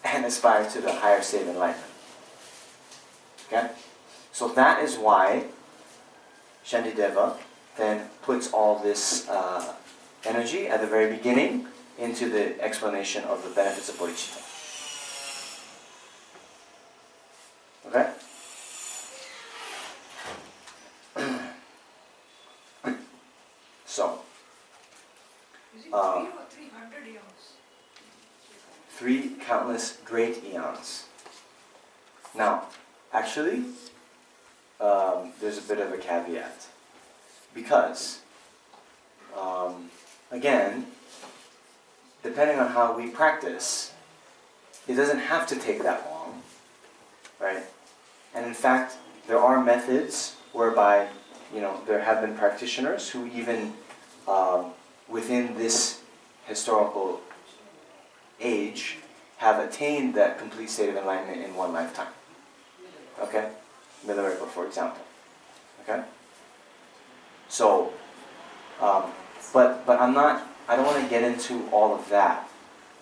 and aspire to the higher state of enlightenment. Okay? So that is why Shantideva then puts all this energy at the very beginning into the explanation of the benefits of bodhicitta. Okay? So, Is it 3 or 300 eons? 3 countless great eons. Now, actually, there's a bit of a caveat. Because, again, depending on how we practice, it doesn't have to take that long, right? And in fact, there are methods whereby, there have been practitioners who even within this historical age have attained that complete state of enlightenment in one lifetime. Okay? Bylakuppe, for example. Okay? So, but I don't want to get into all of that.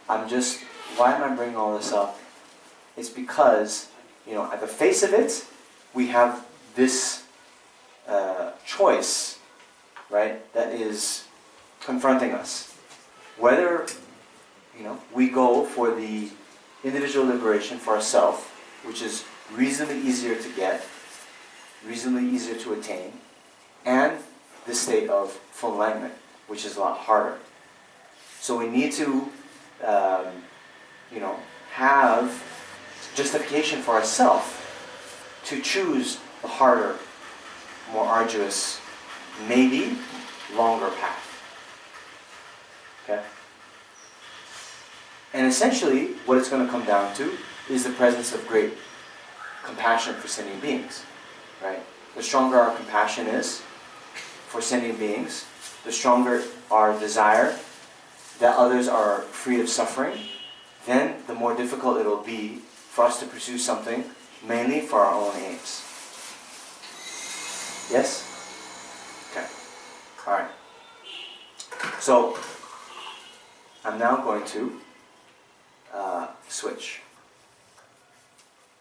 Why am I bringing all this up? It's because, at the face of it, we have this choice, right, that is confronting us. Whether, we go for the individual liberation for ourselves, which is reasonably easier to get, reasonably easier to attain, and the state of full enlightenment, which is a lot harder. So we need to, have justification for ourselves to choose the harder, more arduous, maybe longer path. Okay? And essentially, what it's going to come down to is the presence of great compassion for sentient beings. Right? The stronger our compassion is for sentient beings, the stronger our desire that others are free of suffering, then the more difficult it will be for us to pursue something mainly for our own aims. Yes? Okay. Alright. So, I'm now going to switch.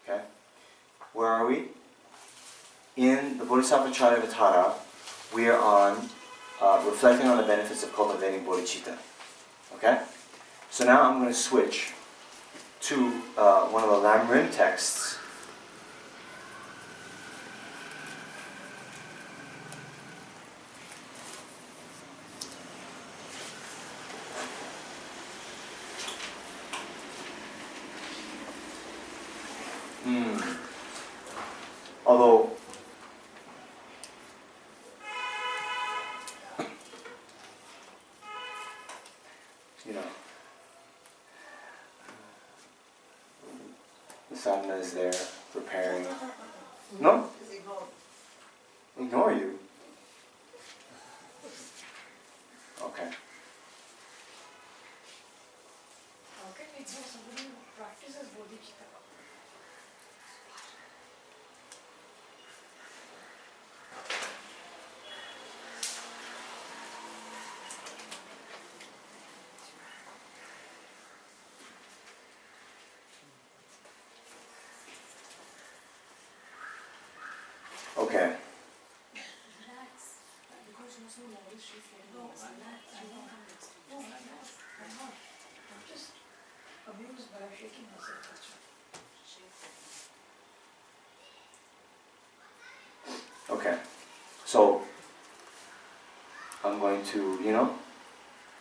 Okay? Where are we? In the Bodhisattvacharyāvatāra, we are on reflecting on the benefits of cultivating bodhicitta. Okay? So now I'm going to switch to one of the Lam Rim texts. Sadhana is there, preparing. No? Ignore you? Okay. How can we know somebody who practices bodhicitta? Okay. I'm just amused by shaking myself. Okay. So, I'm going to,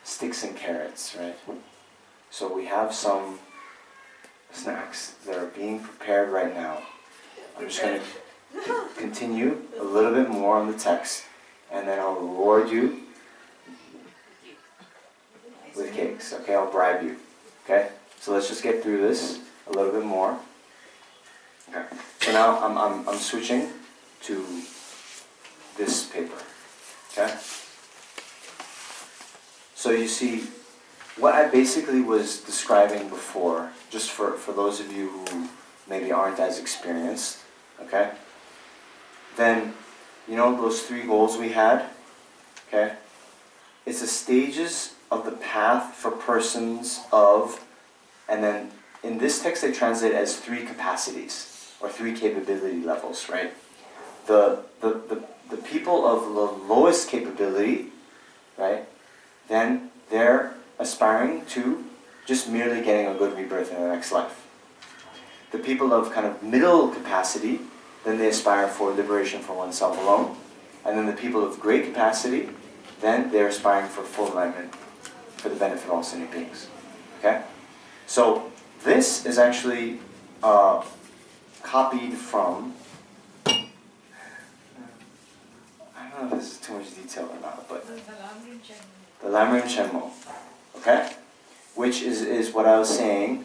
sticks and carrots, right? So we have some snacks that are being prepared right now. I'm just going to continue a little bit more on the text, and then I'll reward you with cakes. Okay, I'll bribe you. Okay, so let's just get through this a little bit more. Okay, so now I'm switching to this paper. Okay, so you see what I basically was describing before, just for those of you who maybe aren't as experienced. Okay, then those 3 goals we had. Okay, it's the stages of the path for persons of, and then in this text they translate it as 3 capacities or 3 capability levels, right? The people of the lowest capability, right? Then they're aspiring to just merely getting a good rebirth in the next life. The people of kind of middle capacity, then they aspire for liberation for oneself alone. And then the people of great capacity, then they're aspiring for full enlightenment for the benefit of all sentient beings. Okay? So this is actually copied from, I don't know if this is too much detail or not, but the Lamrim Chenmo. Okay? Which is what I was saying,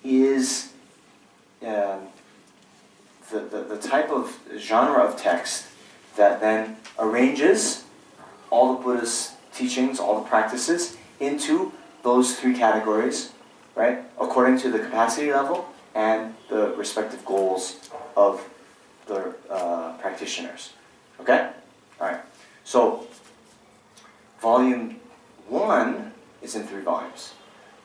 is the type of genre of text that then arranges all the Buddha's teachings, all the practices, into those 3 categories, right? According to the capacity level and the respective goals of the practitioners. Okay? Alright. So, volume 1 is in 3 volumes.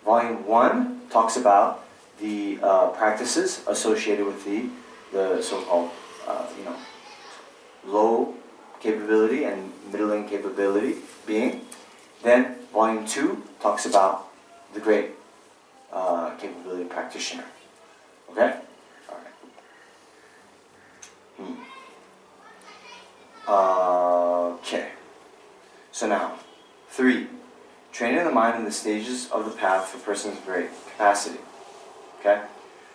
Volume 1 talks about the practices associated with the so-called, low capability and middling capability being. Then volume 2 talks about the great capability practitioner. Okay? Alright. Okay. So now, 3. Training the mind in the stages of the path for persons of great capacity. Okay?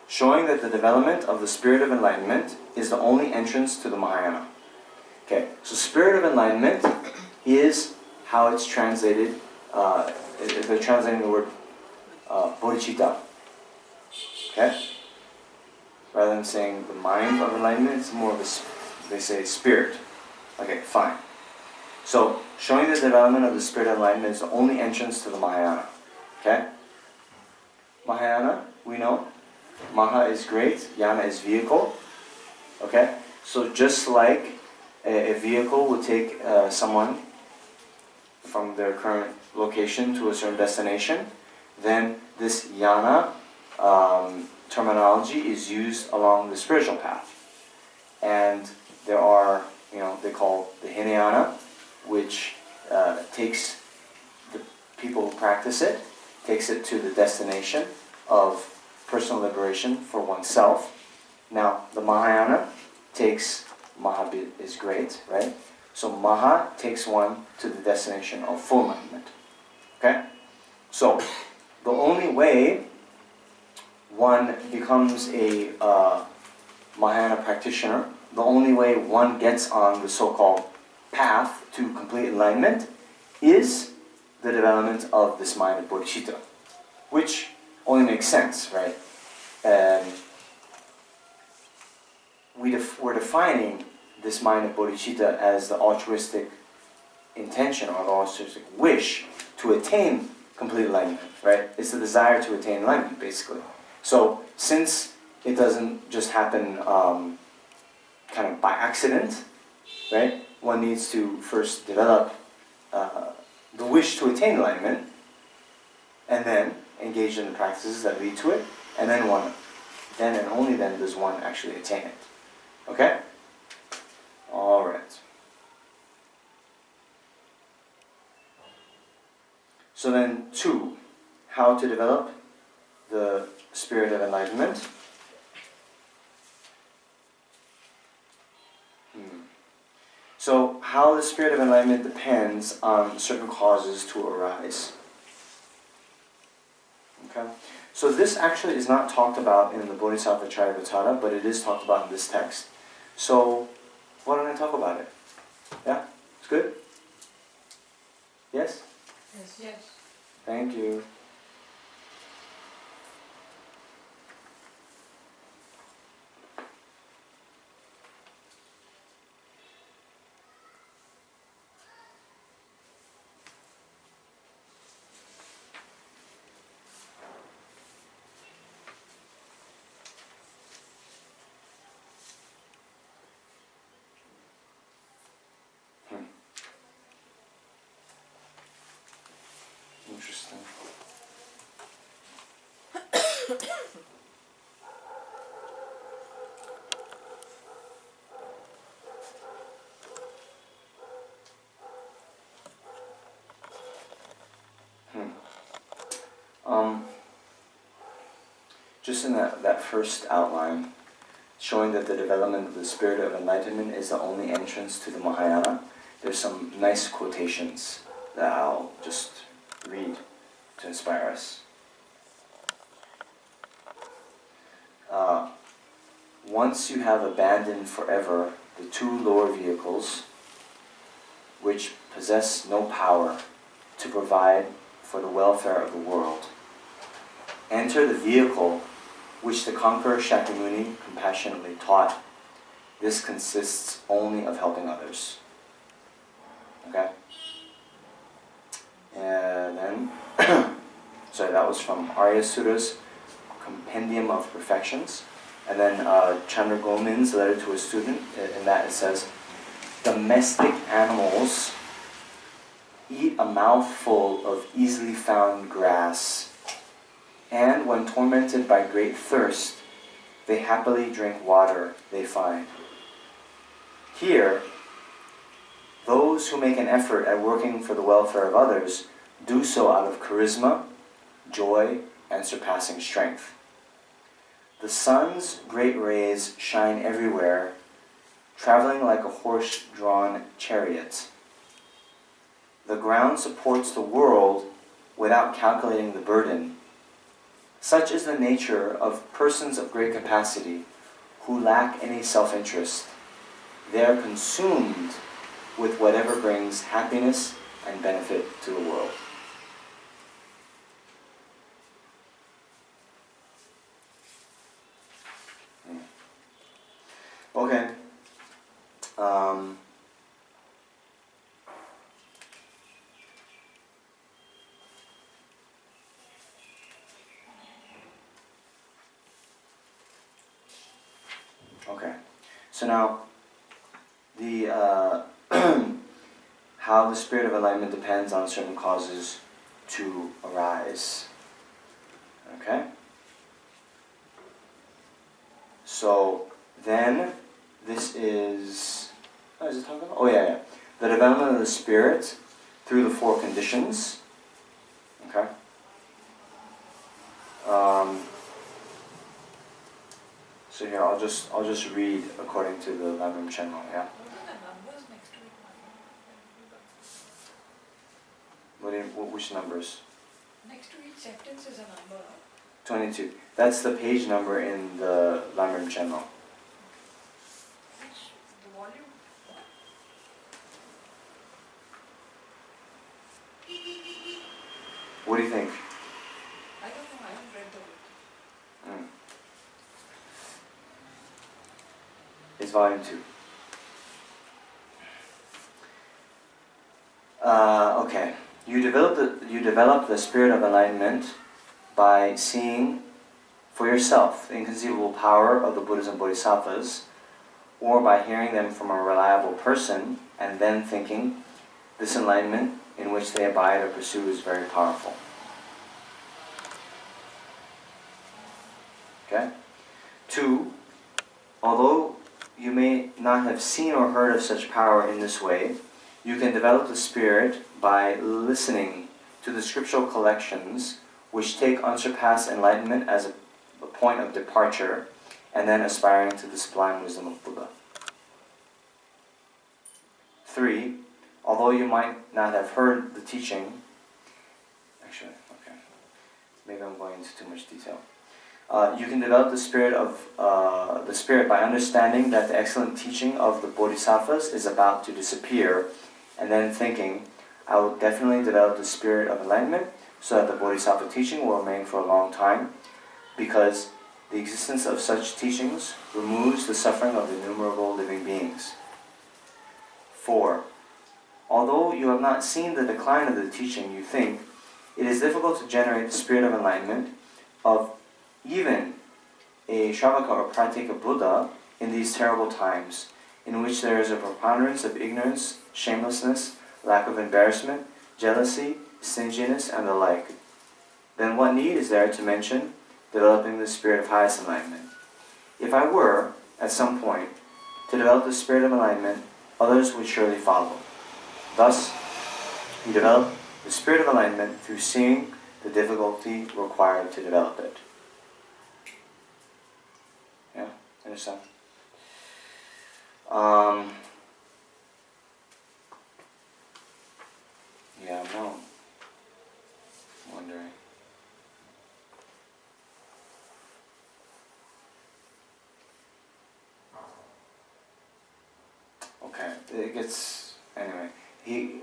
Showing that the development of the spirit of enlightenment is the only entrance to the Mahayana. Okay, so spirit of enlightenment is how it's translated, they're translating the word Bodhicitta. Okay? Rather than saying the mind of enlightenment, it's more of a, they say spirit. Okay, fine. So, showing the development of the spirit of enlightenment is the only entrance to the Mahayana. Okay? Mahayana, we know. Maha is great, Yana is vehicle. Okay? So just like a vehicle would take someone from their current location to a certain destination, then this Yana terminology is used along the spiritual path. And there are, they call the Hinayana, which takes the people who practice it, takes it to the destination of personal liberation for oneself. Now, the Mahayana takes, Maha is great, right? So Maha takes one to the destination of full enlightenment. Okay? So, the only way one becomes a Mahayana practitioner, the only way one gets on the so-called path to complete enlightenment is the development of this mind of Bodhicitta, which only makes sense, right? we're defining this mind of bodhicitta as the altruistic intention or the altruistic wish to attain complete enlightenment, right? It's the desire to attain enlightenment, basically. So, since it doesn't just happen kind of by accident, right? One needs to first develop the wish to attain enlightenment, and then engage in the practices that lead to it, and then and only then does one actually attain it. Okay? All right. So then, 2, how to develop the spirit of enlightenment. So, how the spirit of enlightenment depends on certain causes to arise. Okay? So this actually is not talked about in the Bodhisattvacharyāvatāra, but it is talked about in this text. So, why don't I talk about it? Yeah? It's good? Yes? Yes. Yes. Thank you. Interesting. Just in that first outline, showing that the development of the spirit of enlightenment is the only entrance to the Mahayana, there's some nice quotations that I'll just read to inspire us. Once you have abandoned forever the 2 lower vehicles, which possess no power to provide for the welfare of the world, enter the vehicle which the conqueror Shakyamuni compassionately taught. This consists only of helping others. Okay? And then, sorry, that was from Arya Suta's Compendium of Perfections. And then Chandra Gomin's letter to a student, in that it says, domestic animals eat a mouthful of easily found grass, and when tormented by great thirst, they happily drink water they find. Here, those who make an effort at working for the welfare of others do so out of charisma, joy, and surpassing strength. The sun's great rays shine everywhere, traveling like a horse-drawn chariot. The ground supports the world without calculating the burden. Such is the nature of persons of great capacity who lack any self-interest. They are consumed with whatever brings happiness and benefit to the world. Okay. Okay. So now, the how the spirit of enlightenment depends on certain causes to arise. Okay. So then, this is, what is it talking about? Oh yeah. The development of the spirit through the 4 conditions. Okay. So here, I'll just read according to the Lamrim Chenmo, yeah? What are the numbers next to it? Which numbers? Next to each sentence is a number. 22. That's the page number in the Lamrim Chenmo. Which, the volume? What do you think? I don't know, I haven't read the book. is volume 2. Okay. You develop the spirit of enlightenment by seeing for yourself the inconceivable power of the Buddhas and Bodhisattvas, or by hearing them from a reliable person and then thinking this enlightenment in which they abide or pursue is very powerful. Okay? 2. Although you may not have seen or heard of such power in this way, you can develop the spirit by listening to the scriptural collections which take unsurpassed enlightenment as a point of departure and then aspiring to the sublime wisdom of Buddha. 3. Although you might not have heard the teaching, actually, okay, maybe I'm going into too much detail. You can develop the spirit by understanding that the excellent teaching of the Bodhisattvas is about to disappear, and then thinking, I will definitely develop the spirit of enlightenment so that the Bodhisattva teaching will remain for a long time, because the existence of such teachings removes the suffering of innumerable living beings. 4. Although you have not seen the decline of the teaching, you think it is difficult to generate the spirit of enlightenment of even a Shravaka or Pratyeka Buddha in these terrible times, in which there is a preponderance of ignorance, shamelessness, lack of embarrassment, jealousy, stinginess, and the like. Then what need is there to mention developing the spirit of highest enlightenment? If I were, at some point, to develop the spirit of enlightenment, others would surely follow. Thus, you develop the spirit of enlightenment through seeing the difficulty required to develop it. Yeah, understand? Yeah, no. I'm wondering. Okay, it gets, anyway, he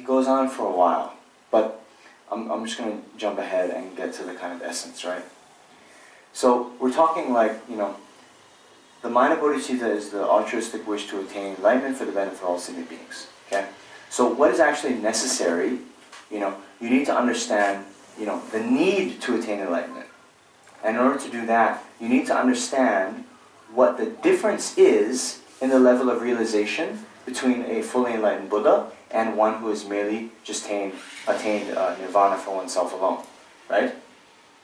goes on for a while, but I'm just going to jump ahead and get to the kind of essence, right? So we're talking like, the mind of bodhicitta is the altruistic wish to attain enlightenment for the benefit of all sentient beings, okay? So what is actually necessary, you need to understand, the need to attain enlightenment. And in order to do that, you need to understand what the difference is in the level of realization between a fully enlightened Buddha and one who has merely just attained nirvana for oneself alone, right?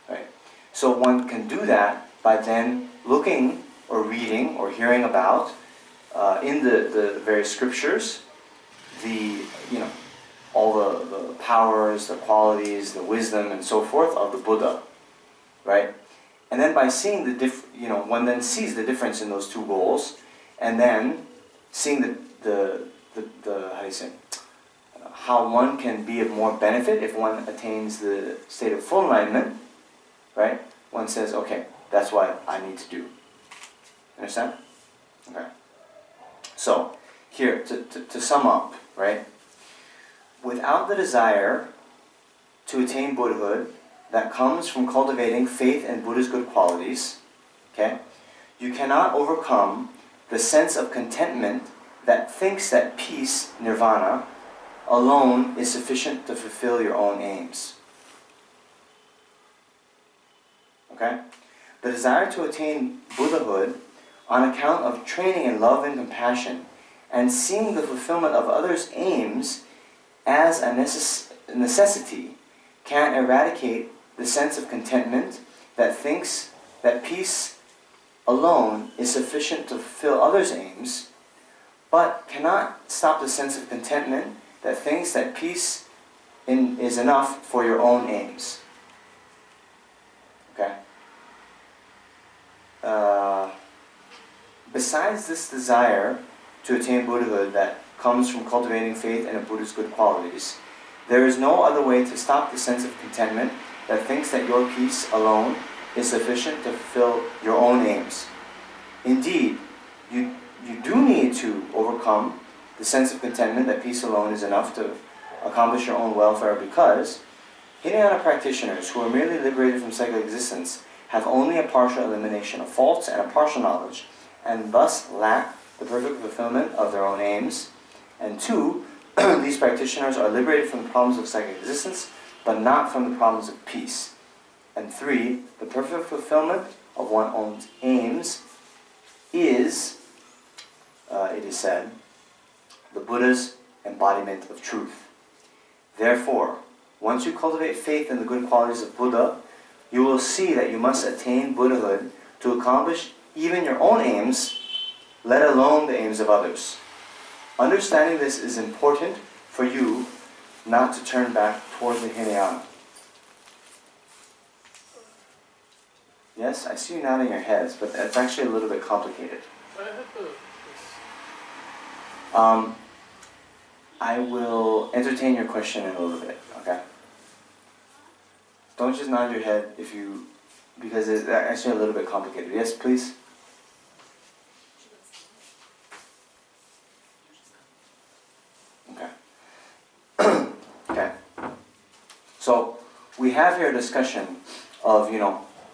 Right. So one can do that by then looking or reading or hearing about in the various scriptures all the powers, the qualities, the wisdom, and so forth of the Buddha, right? And then by seeing one then sees the difference in those two goals, and then seeing how one can be of more benefit if one attains the state of full enlightenment, right? One says, okay, that's what I need to do. Understand? Okay. So, here, to sum up, right? Without the desire to attain Buddhahood that comes from cultivating faith in Buddha's good qualities, okay, you cannot overcome the sense of contentment that thinks that peace, nirvana, alone is sufficient to fulfill your own aims. Okay? The desire to attain Buddhahood on account of training in love and compassion and seeing the fulfillment of others' aims as a necessity can eradicate the sense of contentment that thinks that peace alone is sufficient to fulfill others' aims, but cannot stop the sense of contentment that thinks that peace is enough for your own aims. Okay? Besides this desire to attain Buddhahood that comes from cultivating faith in a Buddha's good qualities, there is no other way to stop the sense of contentment that thinks that your peace alone is sufficient to fulfill your own aims. Indeed, you do need to overcome the sense of contentment that peace alone is enough to accomplish your own welfare, because Hinayana practitioners who are merely liberated from psychic existence have only a partial elimination of faults and a partial knowledge, and thus lack the perfect fulfillment of their own aims. And 2, these practitioners are liberated from the problems of psychic existence, but not from the problems of peace. And 3, the perfect fulfillment of one's own aims is, it is said, the Buddha's embodiment of truth. Therefore, once you cultivate faith in the good qualities of Buddha, you will see that you must attain Buddhahood to accomplish even your own aims, let alone the aims of others. Understanding this is important for you not to turn back toward the Hinayana. Yes, I see you nodding your heads, but it's actually a little bit complicated. I will entertain your question in a little bit, okay? Don't just nod your head because it's actually a little bit complicated. Yes, please? Okay. Okay. So, we have here a discussion of,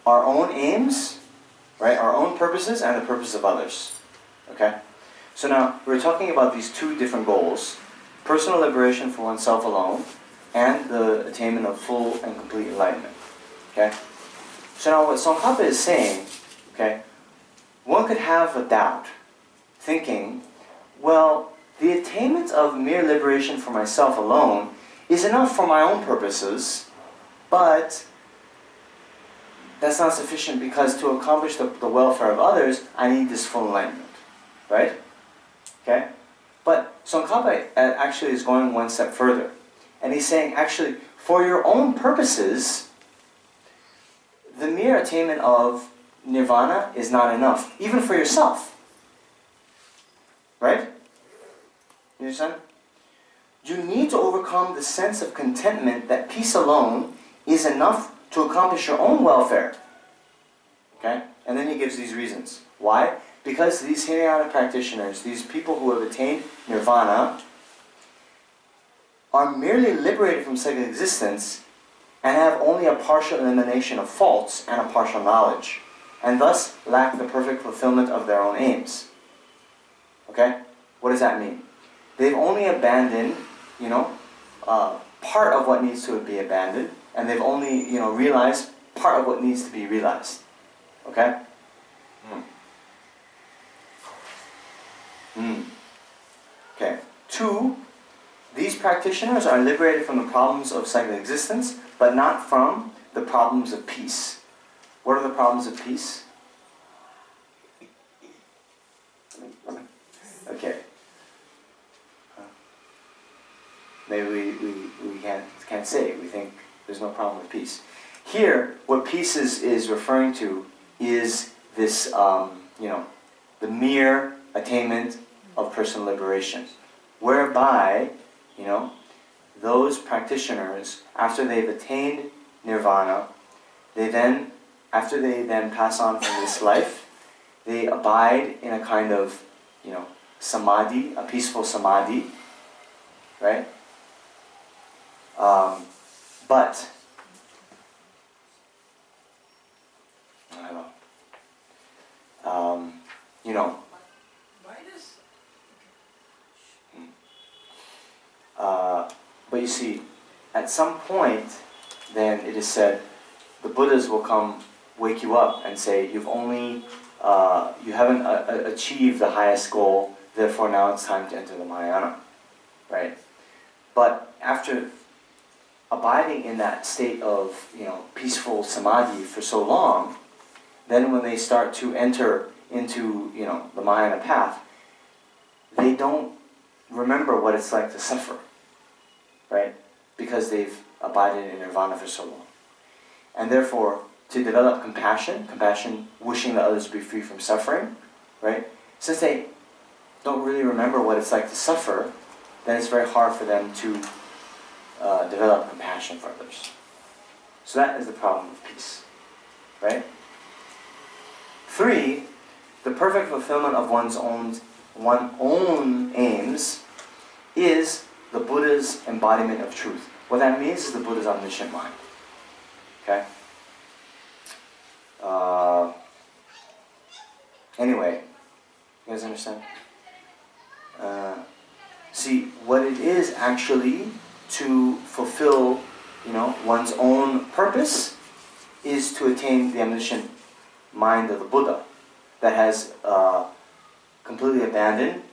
our own aims, right? Our own purposes and the purpose of others. Okay? So now, we're talking about these 2 different goals. Personal liberation for oneself alone, and the attainment of full and complete enlightenment. Okay? So now what Tsongkhapa is saying, okay, one could have a doubt, thinking, well, the attainment of mere liberation for myself alone is enough for my own purposes, but that's not sufficient because to accomplish the welfare of others, I need this full enlightenment. Right? Okay? But Tsongkhapa actually is going one step further. And he's saying, actually, for your own purposes, the mere attainment of nirvana is not enough, even for yourself. Right? You understand? You need to overcome the sense of contentment that peace alone is enough to accomplish your own welfare. Okay? And then he gives these reasons. Why? Because these Hinayana practitioners, these people who have attained nirvana, are merely liberated from psychic existence and have only a partial elimination of faults and a partial knowledge, and thus lack the perfect fulfillment of their own aims. Okay? What does that mean? They've only abandoned, part of what needs to be abandoned, and they've only, realized part of what needs to be realized. Okay? Okay. 2, these practitioners are liberated from the problems of psychic existence, but not from the problems of peace. What are the problems of peace? Okay. Maybe we can't say. We think there's no problem with peace. Here, what peace is referring to is this, the mere attainment of personal liberation, whereby, those practitioners, after they've attained nirvana, after they then pass on from this life, they abide in a kind of, samadhi, a peaceful samadhi, right? But, I don't know, Why does but you see, at some point, then it is said, the Buddhas will come wake you up and say, you haven't achieved the highest goal, therefore now it's time to enter the Mahayana, right? But after abiding in that state of, peaceful samadhi for so long, then when they start to enter into, the Mahayana path, they don't remember what it's like to suffer, right? Because they've abided in nirvana for so long. And therefore, to develop compassion wishing that others be free from suffering, right? Since they don't really remember what it's like to suffer, then it's very hard for them to develop compassion for others. So that is the problem of peace, right? 3, the perfect fulfillment of one's own aims is the Buddha's embodiment of truth. What that means is the Buddha's omniscient mind. Okay? Anyway, you guys understand? See, what it is actually to fulfill, one's own purpose is to attain the omniscient mind of the Buddha that has completely abandoned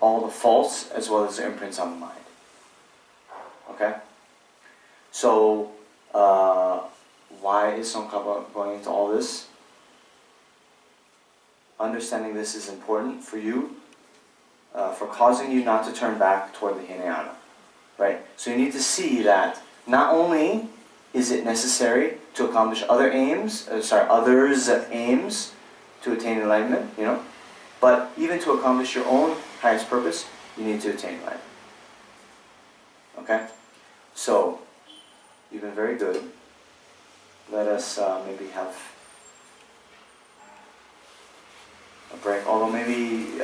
all the faults as well as the imprints on the mind. Okay? So, why is Tsongkhapa going into all this? Understanding this is important for you, for causing you not to turn back toward the Hinayana. Right? So you need to see that not only is it necessary to accomplish others' aims to attain enlightenment, but even to accomplish your own highest purpose, you need to attain enlightenment. Okay? So, you've been very good. Let us maybe have a break. Although maybe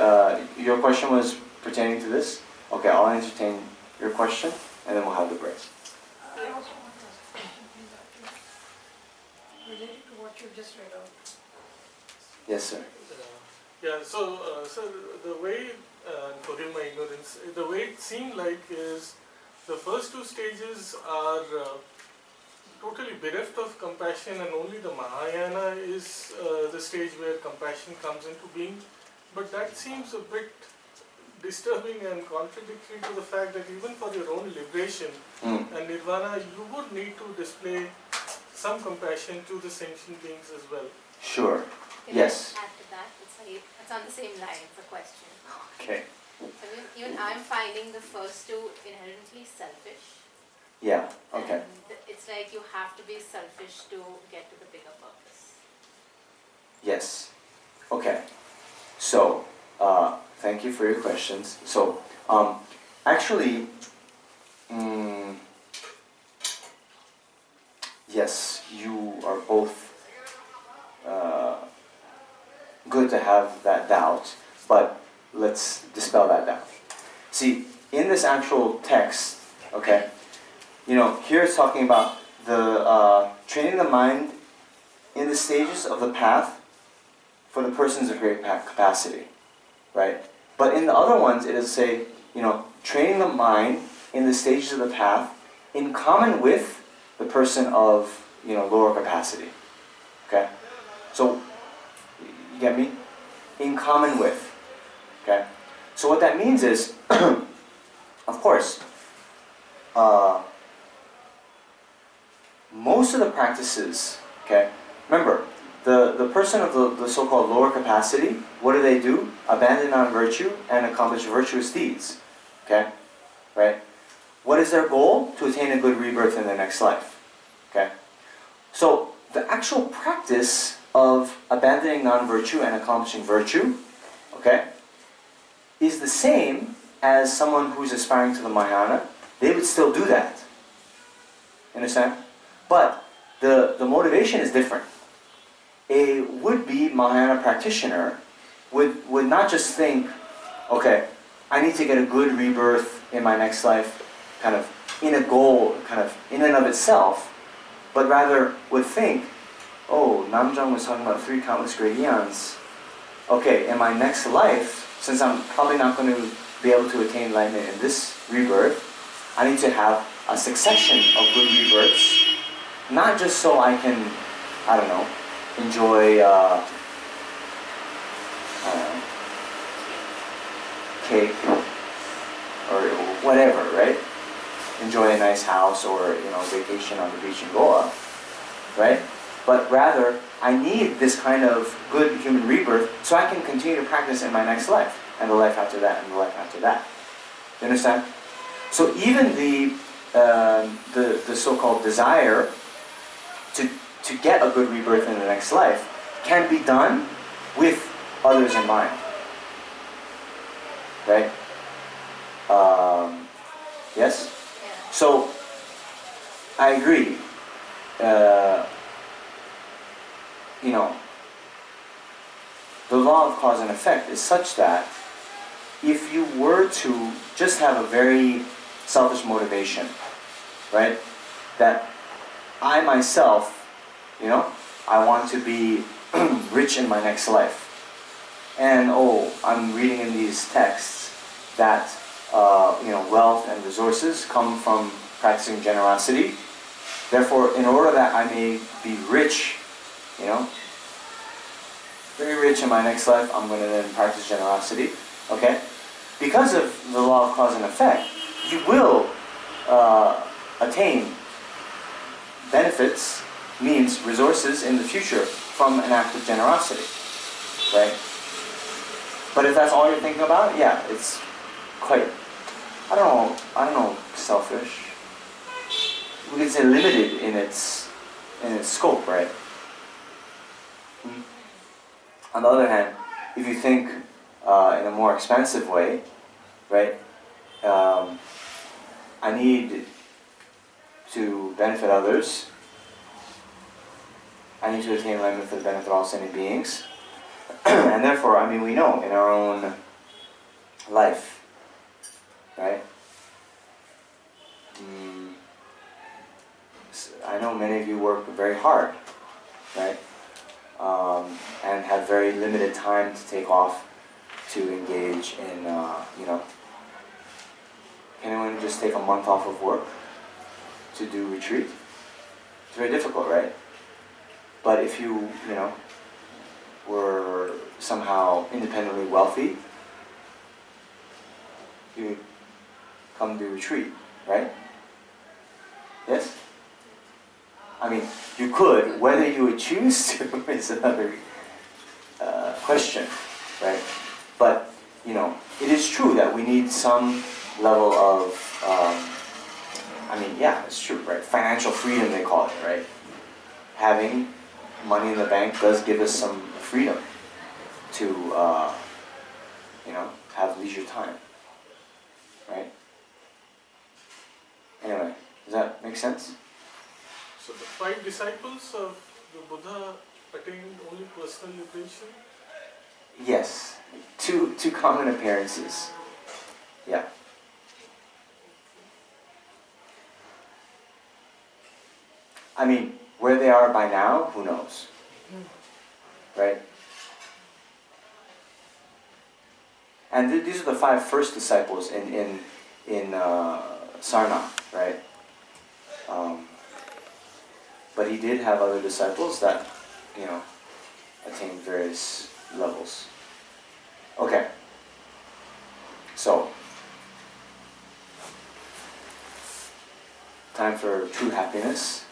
your question was pertaining to this. Okay, I'll entertain your question, and then we'll have the break. I also want to ask a question, please, related to what you just read out. Yes, sir. Yeah, so, sir, the way, forgive my ignorance, the way it seemed like is the first two stages are totally bereft of compassion, and only the Mahayana is the stage where compassion comes into being. But that seems a bit disturbing and contradictory to the fact that even for your own liberation and nirvana, you would need to display some compassion to the sentient beings as well. Sure. Can Yes. I add to that? It's on the same line, it's a question. Okay. So even I'm finding the first two inherently selfish. Yeah. Okay. And it's like you have to be selfish to get to the bigger purpose. Yes. Okay. So, thank you for your questions. So, actually, yes, you are both good to have that doubt, but let's dispel that doubt. See, in this actual text, okay, here it's talking about the training the mind in the stages of the path for the persons of great capacity, right? But in the other ones, it is say, training the mind in the stages of the path in common with the person of, lower capacity, okay? So, you get me? In common with, okay? So what that means is, of course, most of the practices, okay, remember, the person of the so-called lower capacity, what do? Abandon non-virtue and accomplish virtuous deeds, okay, right? What is their goal? To attain a good rebirth in the next life, okay? So, the actual practice of abandoning non-virtue and accomplishing virtue, okay, is the same as someone who's aspiring to the Mahayana. They would still do that. Understand? But the motivation is different. A would-be Mahayana practitioner would not just think, okay, I need to get a good rebirth in my next life, kind of in a goal, kind of in and of itself, but rather would think, oh, Namjong was talking about 3 countless great eons. Okay, in my next life, since I'm probably not going to be able to attain enlightenment in this rebirth, I need to have a succession of good rebirths, not just so I can, I don't know, enjoy cake or whatever, right? Enjoy a nice house or, vacation on the beach in Goa, right? But rather, I need this kind of good human rebirth so I can continue to practice in my next life, and the life after that, and the life after that. You understand? So even the so-called desire to get a good rebirth in the next life can be done with others in mind. Right? Yes? Yeah. So, I agree. The law of cause and effect is such that if you were to just have a very selfish motivation, right? That I myself, I want to be rich in my next life. And I'm reading in these texts that wealth and resources come from practicing generosity. Therefore, in order that I may be rich, very rich in my next life, I'm going to then practice generosity. Okay? Because of the law of cause and effect, you will attain benefits, means, resources in the future from an act of generosity. Right? But if that's all you're thinking about, yeah, it's quite, I don't know, selfish. We could say limited in its scope, right? On the other hand, if you think in a more expansive way, right? I need to benefit others. I need to attain enlightenment for the benefit of all sentient beings. And therefore, we know in our own life, right? I know many of you work very hard, right? And have very limited time to take off to engage in, Can anyone just take a month off of work to do retreat? It's very difficult, right? But if you, were somehow independently wealthy, you come do retreat, right? Yes? You could. Whether you would choose to is another question, right? But, it is true that we need some level of, it's true, right? Financial freedom, they call it, right? Having money in the bank does give us some freedom to, have leisure time, right? Anyway, does that make sense? So the 5 disciples of the Buddha attained only personal liberation? Yes. Two common appearances. Yeah. Where they are by now, who knows? Right? And these are the 5 first disciples in Sarna, right? But he did have other disciples that, attained various levels. Okay. So, time for true happiness.